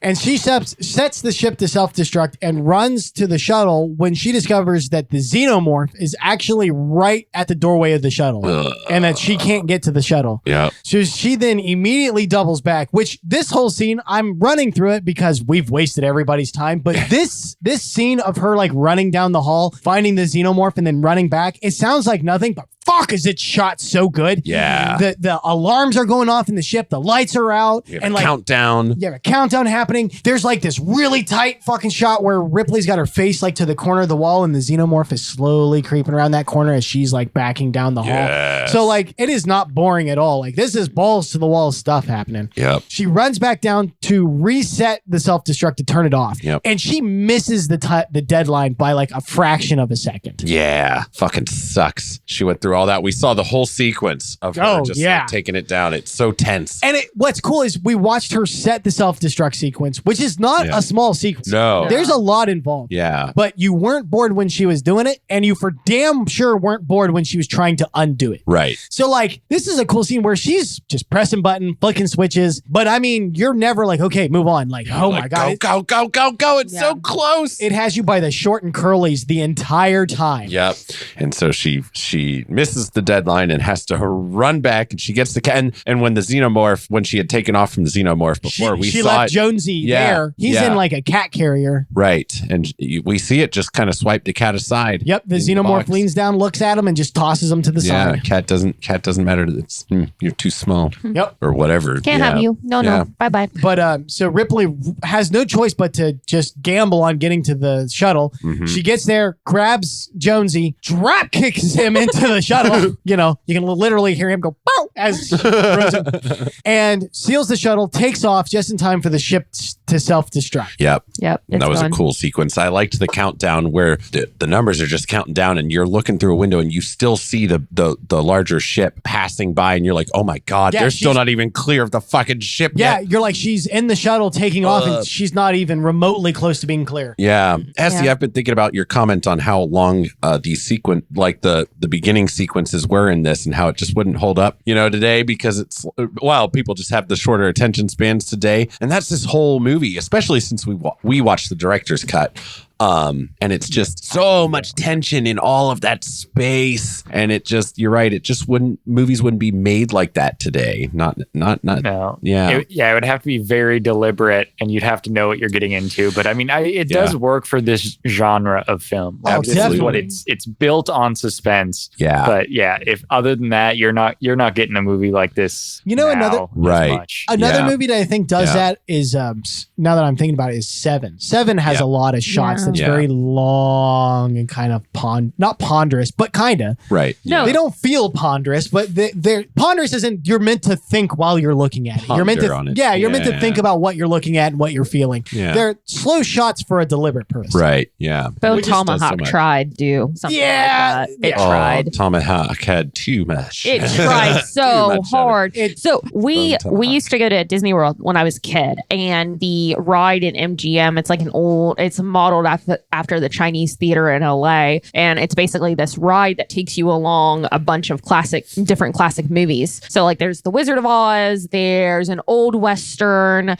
And she sets the ship to self-destruct and runs to the shuttle when she discovers that the xenomorph is actually right at the doorway of the shuttle and that she can't get to the shuttle. Yeah. So she then immediately doubles back, which this whole scene, I'm running through it because we've wasted everybody's time. But this scene of her like running down the hall, finding the xenomorph and then running back, it sounds like nothing, but fuck, is it shot so good. Yeah. The alarms are going off in the ship. The lights are out. And like countdown. You have a countdown happening. There's like this really tight fucking shot where Ripley's got her face like to the corner of the wall and the xenomorph is slowly creeping around that corner as she's like backing down the hall. So like it is not boring at all. Like this is balls to the wall stuff happening. Yep. She runs back down to reset the self-destruct to turn it off. Yep. And she misses the deadline by like a fraction of a second. Yeah. Fucking sucks. She went through all that. We saw the whole sequence of her just like, taking it down. It's so tense. And what's cool is we watched her set the self-destruct sequence, which is not a small sequence. No. There's a lot involved. Yeah. But you weren't bored when she was doing it, and you for damn sure weren't bored when she was trying to undo it. Right. So, like, this is a cool scene where she's just pressing button, flicking switches. But, I mean, you're never like, okay, move on. Like, oh, my God. Go. It's so close. It has you by the short and curlies the entire time. Yep. And so she misses the deadline and has to run back, and she gets the cat. And when the xenomorph, when she had taken off from the xenomorph before, she saw left it. Jonesy there. He's in like a cat carrier. Right. And we see it just kind of swipe the cat aside. Yep. The xenomorph leans down, looks at him, and just tosses him to the side. Yeah. Cat doesn't matter. It's you're too small. Yep. Or whatever. Can't have you. No. Bye-bye. But so Ripley has no choice but to just gamble on getting to the shuttle. Mm-hmm. She gets there, grabs Jonesy, drop kicks him into the shuttle. You know, you can literally hear him go, "Bow!" as she throws him, and seals the shuttle, takes off just in time for the ship to self-destruct. Yep. And that was a cool sequence. I liked the countdown where the numbers are just counting down and you're looking through a window and you still see the larger ship passing by and you're like, oh my God, they're still not even clear of the fucking ship yet. You're like, she's in the shuttle taking off and she's not even remotely close to being clear. Yeah. Essy, I've been thinking about your comment on how long these like the beginning sequences were in this and how it just wouldn't hold up, today because people just have the shorter attention spans today. And that's this whole movie, especially since we watched the director's cut. And it's just so much tension in all of that space. And you're right. Movies wouldn't be made like that today. Not. No. Yeah. It would have to be very deliberate, and you'd have to know what you're getting into. But I mean, it does work for this genre of film. Oh, This is definitely. what it's built on suspense. Yeah. But yeah, if other than that, you're not getting a movie like this. You know, now as much. Another Yeah. movie that I think does that is now that I'm thinking about it, is Seven. Seven has a lot of shots that's very long and kind of not ponderous, but kind of. Right. No. They don't feel ponderous, but they're ponderous isn't you're meant to think while you're looking at it. You're meant to Ponder on it. you're meant to think about what you're looking at and what you're feeling. Yeah. They're slow shots for a deliberate purpose. Right. Yeah. Though Which just does so Tomahawk much. tried to do something Yeah. like that. It Oh, tried. Tomahawk had too much. It tried so much of it. hard. So we Bone Tomahawk. used to go to Disney World when I was a kid, and the ride in MGM, it's like it's modeled after the Chinese theater in LA, and it's basically this ride that takes you along a bunch of different classic movies. So like there's The Wizard of Oz, there's an old Western,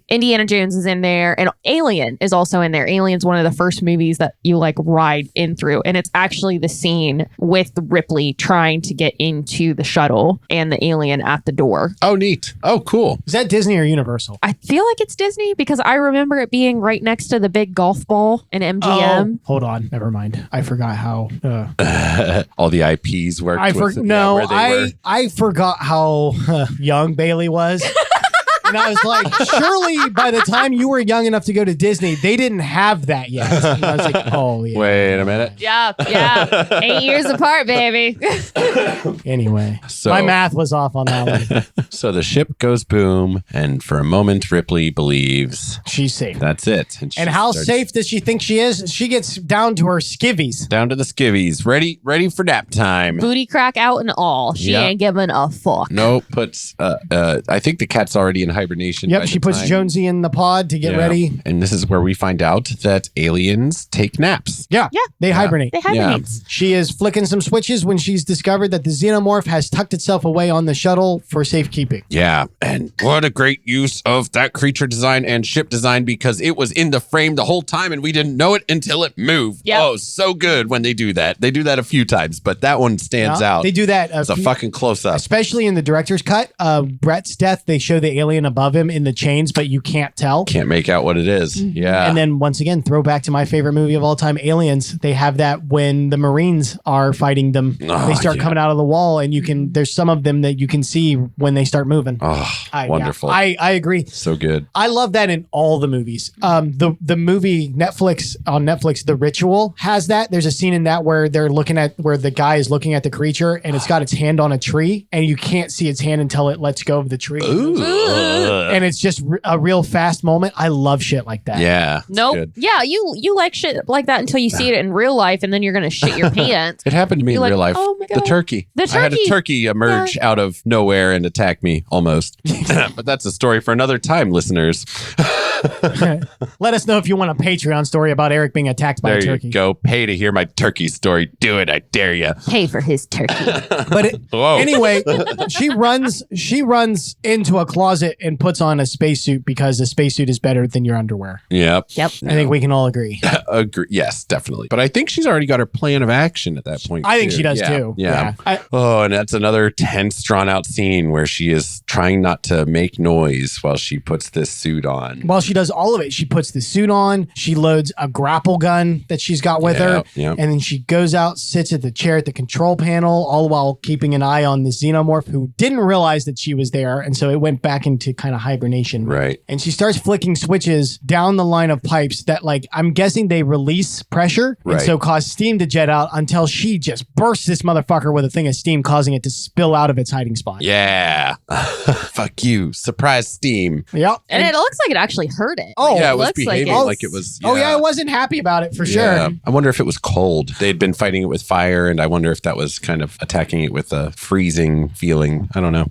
Indiana Jones is in there, and Alien is also in there. Alien's one of the first movies that you like ride in through, and it's actually the scene with Ripley trying to get into the shuttle and the alien at the door. Oh, neat. Oh, cool. Is that Disney or Universal? I feel like it's Disney because I remember it being right next to the big golf ball in MGM. Oh, hold on. Never mind. I forgot how. All the IPs worked. Where they were. I forgot how young Bailey was. And I was like, surely by the time you were young enough to go to Disney, they didn't have that yet. And I was like, oh, yeah. Wait a minute. Yeah. 8 years apart, baby. Anyway, So- my math was off on that one. So the ship goes boom, and for a moment, Ripley believes She's safe. that's it. And, she And how starts safe does she think she is? She gets down to her skivvies. Down to the skivvies, ready for nap time. Booty crack out and all. She Yep. ain't giving a fuck. No, puts. I think the cat's already in hibernation. Yep, by she the puts time. Jonesy in the pod to get Yeah. ready. And this is where we find out that aliens take naps. Yeah, Yeah. they hibernate. They hibernate. She is flicking some switches when she's discovered that the Xenomorph has tucked itself away on the shuttle for safekeeping. Yeah, and what a great use of that creature design and ship design, because it was in the frame the whole time and we didn't know it until it moved. Yep. Oh, so good when they do that. They do that a few times, but that one stands out. They do that It's a fucking close up. especially in the director's cut. Brett's death, they show the alien above him in the chains, but you can't tell. Can't make out what it is. Yeah. And then once again, throw back to my favorite movie of all time, Aliens. They have that when the Marines are fighting them. Oh, they start yeah. coming out of the wall, and there's some of them that you can see when they start moving. Oh, wonderful. I agree. So good. I love that in all the movies. The movie on Netflix, The Ritual has that. There's a scene in that where where the guy is looking at the creature and it's got its hand on a tree, and you can't see its hand until it lets go of the tree. Ooh. And it's just a real fast moment. I love shit like that. Yeah. it's Nope. good. Yeah, you like shit like that until you see it in real life, and then you're gonna shit your pants. It happened to me You're in like, real life. oh my The God. turkey. The I had a turkey. turkey emerge out of nowhere and attack me almost. But that's a story for another time, listeners. Let us know if you want a Patreon story about Eric being attacked by There a turkey. you go. Pay to hear my turkey story. Do it. I dare you. Pay for his turkey. But Whoa. anyway, she runs into a closet and puts on a spacesuit because a spacesuit is better than your underwear. Yep. Yep. I think we can all agree. Agree. Yes, definitely. But I think she's already got her plan of action at that point. I think too. she does Yeah. too. Yeah. I- Oh, and that's another tense, drawn out scene where she is trying not to make noise while she puts this suit on. While she does all of it, she puts the suit on, she loads a grapple gun that she's got with her, Yeah. and then she goes out, sits at the chair at the control panel, all while keeping an eye on the Xenomorph, who didn't realize that she was there, and so it went back into kind of hibernation. Right. And she starts flicking switches down the line of pipes that, like, I'm guessing they release pressure and Right. so cause steam to jet out until she just bursts this motherfucker with a thing of steam, causing it to spill out of its hiding spot. Yeah. Fuck you. Surprise steam. Yep. And it looks like it actually hurt it. Oh, Yeah, it was looks like behaving it's- like it was. Oh, yeah, I wasn't happy about it for sure. Yeah. I wonder if it was cold. They'd been fighting it with fire, and I wonder if that was kind of attacking it with a freezing feeling. I don't know.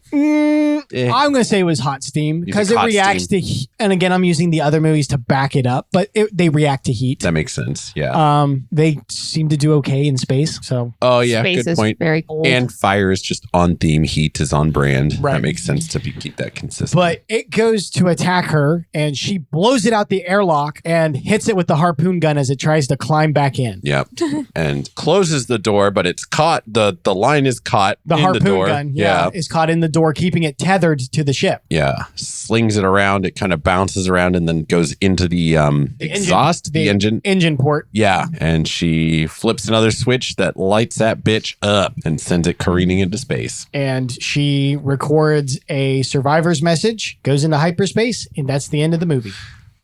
I'm going to say it was hot steam because think it hot reacts to heat. And again, I'm using the other movies to back it up, but they react to heat. That makes sense. Yeah. They seem to do okay in space. So Oh yeah, Space good is point. very cold. And fire is just on theme. Heat is on brand. Right. That makes sense to keep that consistent. but it goes to attack her, and she blows it out the airlock and hits it with the harpoon gun as it tries to climb back in. Yep. And closes the door, but it's caught. The line is caught The in harpoon the door. gun, is caught in the door, keeping it tethered to the ship. Yeah. Slings it around. It kind of bounces around and then goes into the exhaust, the engine port. Yeah. And she flips another switch that lights that bitch up and sends it careening into space. And she records a survivor's message, goes into hyperspace, and that's the end of the movie.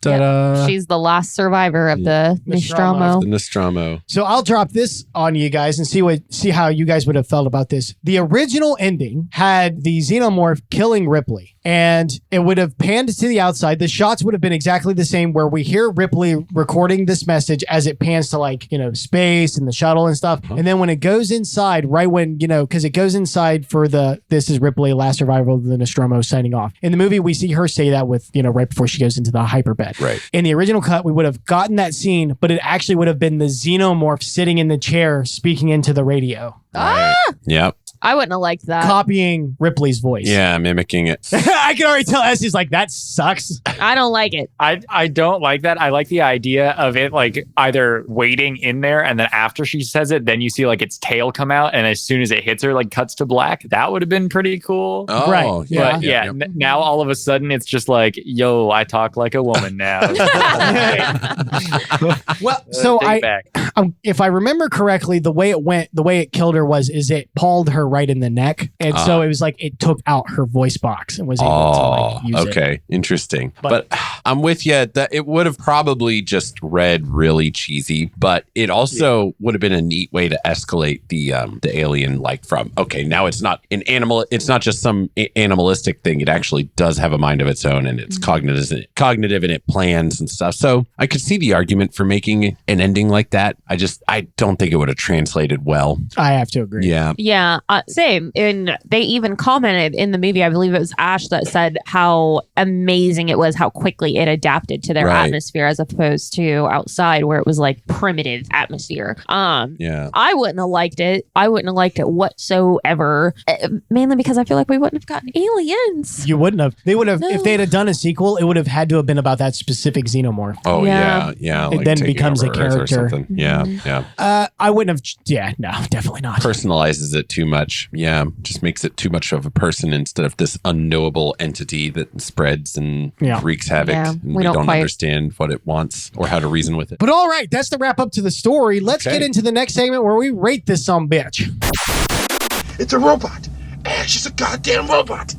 Ta-da. She's the last survivor of the Nostromo. The Nostromo. So I'll drop this on you guys and see how you guys would have felt about this. The original ending had the Xenomorph killing Ripley, and it would have panned to the outside. The shots would have been exactly the same, where we hear Ripley recording this message as it pans to, like, space and the shuttle and stuff. And then when it goes inside, right when, because it goes inside for this is Ripley, last survivor of the Nostromo, signing off. In the movie, we see her say that with, right before she goes into the hyperbed. Right. In the original cut, we would have gotten that scene, but it actually would have been the Xenomorph sitting in the chair speaking into the radio. Right. Yep. I wouldn't have liked that. Copying Ripley's voice. Yeah, mimicking it. I can already tell Essie's like, that sucks. I don't like it. I don't like that. I like the idea of it like either waiting in there and then after she says it, then you see like its tail come out, and as soon as it hits her, like cuts to black. That would have been pretty cool. Oh, Right. yeah. But yeah, now all of a sudden it's just like, yo, I talk like a woman now. Well, so Take it back. if I remember correctly, the way it killed her is it pauled her right in the neck, and so it was like it took out her voice box and was able to use it. Okay, interesting. But I'm with you that it would have probably just read really cheesy, but it also would have been a neat way to escalate the alien, like from now it's not an animal, it's not just some animalistic thing. It actually does have a mind of its own, and it's cognitive, and it plans and stuff. So I could see the argument for making an ending like that. I don't think it would have translated well. I have to agree. Yeah. Yeah, same. And they even commented in the movie, I believe it was Ash that said how amazing it was how quickly it adapted to their atmosphere as opposed to outside where it was like primitive atmosphere. Yeah. I wouldn't have liked it. I wouldn't have liked it whatsoever. Mainly because I feel like we wouldn't have gotten aliens. You wouldn't have. They would have, if they had done a sequel, it would have had to have been about that specific Xenomorph. Oh, Yeah. yeah. It then taking becomes a over Earth or character. something. Yeah. I wouldn't have. Yeah, no, definitely not. Personalizes it too much. Yeah. Just makes it too much of a person instead of this unknowable entity that spreads and wreaks havoc. Yeah, And we we don't don't quite- understand what it wants or how to reason with it. But all right, that's the wrap up to the story. Let's Okay. get into the next segment where we rate this bitch. It's a robot. Ash is a goddamn robot.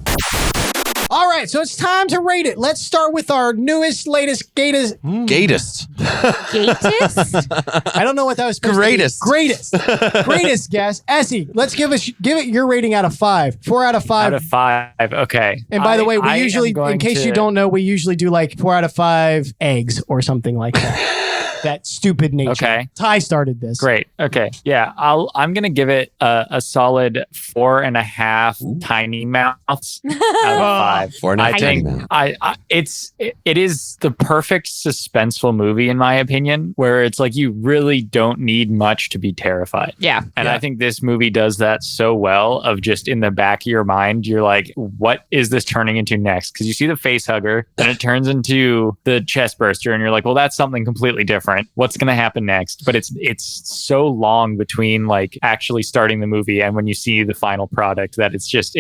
All right, so it's time to rate it. Let's start with our latest Gatest. Gatus? I don't know what that was supposed Greatest. to be. Greatest guess. Essy, let's give it your rating out of 5. 4 out of 5. Out of 5. Okay. And by the way, we I am usually, in going case to- you don't know, we usually do like 4 out of 5 eggs or something like that. That stupid nature. Okay. Ty started this. Great. Okay. Yeah. I'm gonna give it a solid 4.5 tiny mouths out of 5. 4.5 I tiny think mouths. it is the perfect suspenseful movie in my opinion, where it's like you really don't need much to be terrified. Yeah. And I think this movie does that so well of just in the back of your mind, you're like, what is this turning into next? Because you see the face hugger, then it turns into the chest burster, and you're like, well, that's something completely different. What's going to happen next? But it's so long between like actually starting the movie and when you see the final product that it's just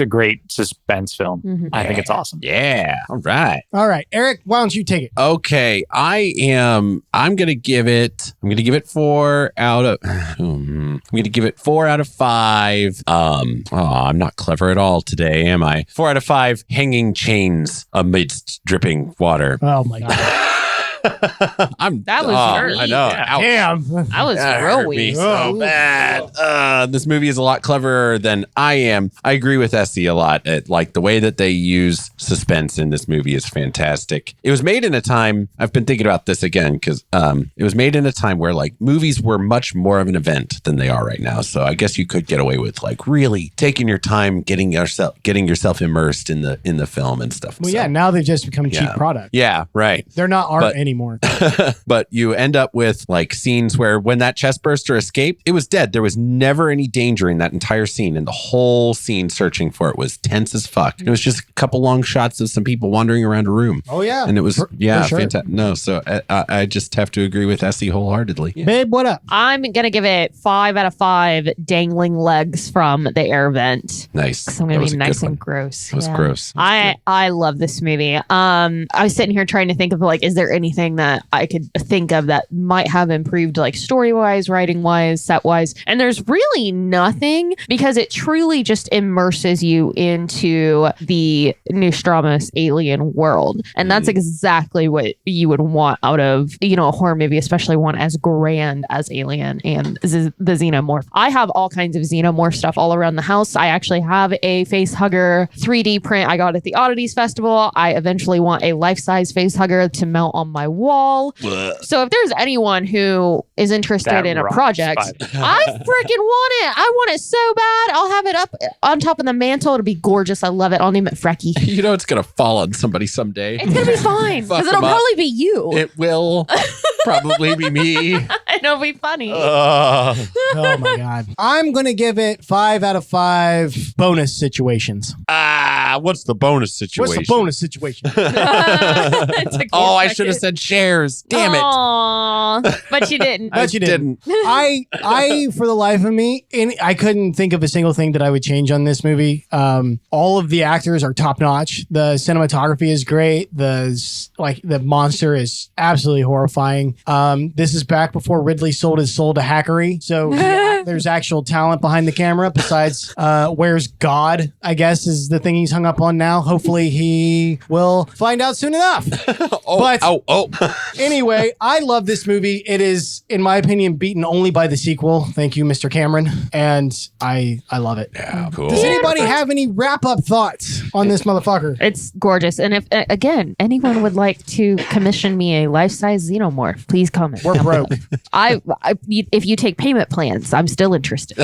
a great suspense film. Mhm. I think it's awesome. Yeah. All right. All right, Eric, why don't you take it? Okay. I'm gonna give it 4 out of I'm gonna give it 4 out of 5. I'm not clever at all today, am I? 4 out of 5 hanging chains amidst dripping water. Oh my God. That was hurt. I know. Yeah. Ouch. Damn. That was That hurt me real so bad. This movie is a lot cleverer than I am. I agree with Essy a lot. Like the way that they use suspense in this movie is fantastic. It was made in a time, I've been thinking about this again, because it was made in a time where like movies were much more of an event than they are right now. So I guess you could get away with like really taking your time, getting yourself immersed in the film and stuff. Well, So, yeah, now they've just become cheap Yeah. product. Yeah, right. They're not art But anymore. anymore. But you end up with like scenes where when that chest burster escaped, it was dead. There was never any danger in that entire scene. And the whole scene searching for it was tense as fuck. It was just a couple long shots of some people wandering around a room. Oh, yeah. And it was, for sure. fantastic. No, so I just have to agree with Essy wholeheartedly. Babe, what up? I'm going to give it 5 out of 5 dangling legs from the air vent. Nice. So I'm going to be nice and gross. It was gross. I love this movie. I was sitting here trying to think of like, is there anything that I could think of that might have improved like story wise, writing wise, set wise? And there's really nothing because it truly just immerses you into the Nostromo's alien world. And that's exactly what you would want out of, a horror movie, especially one as grand as Alien and the Xenomorph. I have all kinds of Xenomorph stuff all around the house. I actually have a face hugger 3D print I got at the Oddities Festival. I eventually want a life-size face hugger to mount on my wall. So if there's anyone who is interested in a project, I freaking want it. I want it so bad. I'll have it up on top of the mantle. It'll be gorgeous. I love it. I'll name it Frecky. It's going to fall on somebody someday. It's going to be fine because it'll probably be you. It will probably be me. And it'll be funny. Oh my God. I'm going to give it 5 out of 5 bonus situations. What's the bonus situation? What's the bonus situation? I should have said shares. Damn it. But you didn't. But you didn't. I, for the life of me, I couldn't think of a single thing that I would change on this movie. All of the actors are top notch. The cinematography is great. The monster is absolutely horrifying. This is back before Ridley sold his soul to hackery. So there's actual talent behind the camera besides Where's God, I guess, is the thing he's hung up on now. Hopefully he will find out soon enough. Anyway, I love this movie. It is, in my opinion, beaten only by the sequel. Thank you, Mr. Cameron. And I love it. Yeah, cool. Does anybody have any wrap-up thoughts on this motherfucker? It's gorgeous. And if, again, anyone would like to commission me a life-size Xenomorph, please comment. We're broke. If you take payment plans, I'm still interested.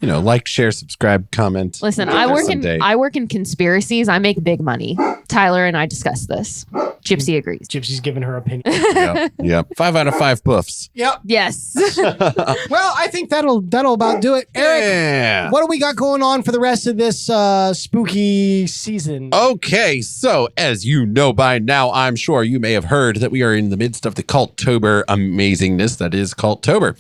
Like, share, subscribe, comment. Listen, I work in conspiracies. I make big money. Tyler and I discussed this. Gypsy agrees. Gypsy's giving her opinion. Yep. 5 out of 5 buffs. Yep. Yes. Well, I think that'll about do it. Eric, what do we got going on for the rest of this spooky season? Okay, so as you know by now, I'm sure you may have heard that we are in the midst of the Cultober amazingness that is Cultober.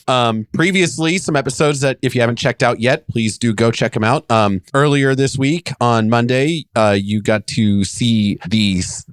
Previously, some episodes that if you haven't checked out yet, please do go check them out. Earlier this week on Monday, you got to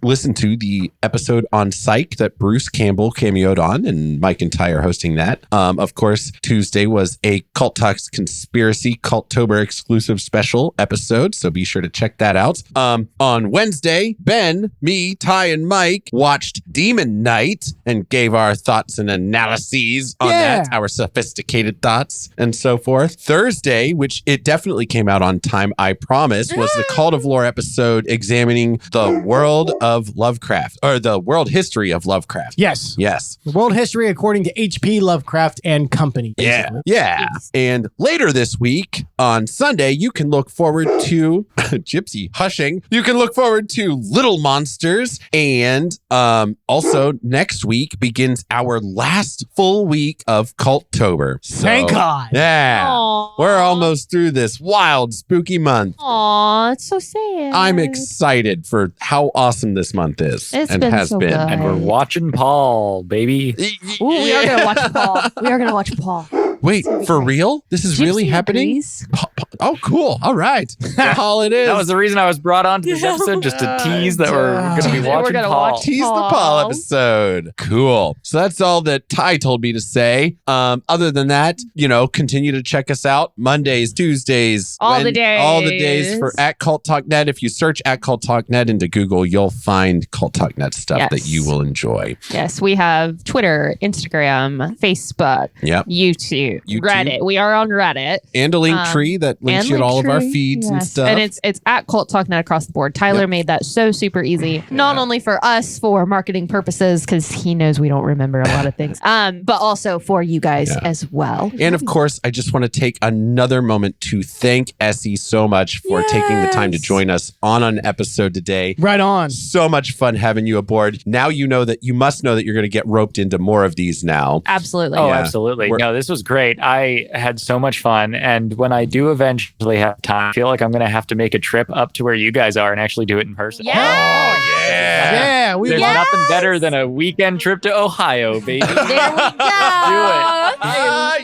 listen to the episode on Psych that Bruce Campbell cameoed on, and Mike and Ty are hosting that. Of course, Tuesday was a Cult Talks Conspiracy Cultober exclusive special episode, so be sure to check that out. On Wednesday, Ben, me, Ty, and Mike watched Demon Night and gave our thoughts and analyses on that, our sophisticated thoughts and so forth. Thursday, which it definitely came out on time, I promise, was the Cult of Lore episode examining the world of Lovecraft, or the world history of Lovecraft. Yes. The world history according to H.P. Lovecraft and Company. Basically. Yeah. And later this week, on Sunday, you can look forward to Gypsy hushing. You can look forward to Little Monsters. And also next week begins our last full week of Cultober. So, thank God. Yeah. Aww. We're almost through this wild, spooky month. Aw, it's so sad. I'm excited for how awesome this month is. It's and been has so been. good. And we're watching Paul, baby. Ooh, we are going to watch Paul. We are going to watch Paul. Wait, for real? This is really Gypsy happening? agrees. Oh, cool. All right. Paul it is. That was the reason I was brought on to this episode, just to tease that we're going to be watching Paul. Tease the Paul episode. Cool. So that's all that Ty told me to say. Other than that, continue to check us out Mondays, Tuesdays, all the days for at Cult Talk Net. If you search at Cult Talk Net into Google, you'll find Cult Talk Net stuff that you will enjoy. Yes, we have Twitter, Instagram, Facebook, YouTube, Reddit. We are on Reddit. And a link tree that link to all of our Linktree. feeds and Yes. stuff. And it's at Cult Talk Net across the board. Tyler made that so super easy, not only for us for marketing purposes, because he knows we don't remember a lot of things, but also for you guys as well. And of course, I just want to take another moment to thank Essy so much for taking the time to join us on an episode today. Right on. So much fun having you aboard. Now you must know that you're going to get roped into more of these now. Absolutely. Oh, Yeah. absolutely. We're- No, this was great. I had so much fun. And when I do eventually have time, I feel like I'm going to have to make a trip up to where you guys are and actually do it in person. Yeah. Yeah, we There's love nothing better than a weekend trip to Ohio, baby. There we go.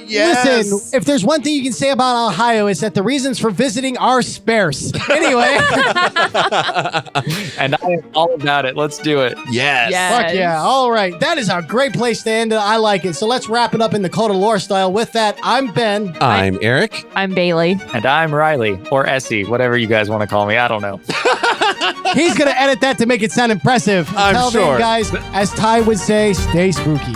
Listen, if there's one thing you can say about Ohio, it's that the reasons for visiting are sparse. Anyway. And I am all about it. Let's do it. Yes. Yes. Fuck yeah. All right. That is a great place to end it. I like it. So let's wrap it up in the Code of Lore style. With that, I'm Ben. I'm Eric. I'm Bailey. And I'm Riley or Essy, whatever you guys want to call me. I don't know. He's going to edit that to make it sound impressive. I'm Until then, sure. guys, as Ty would say, stay spooky.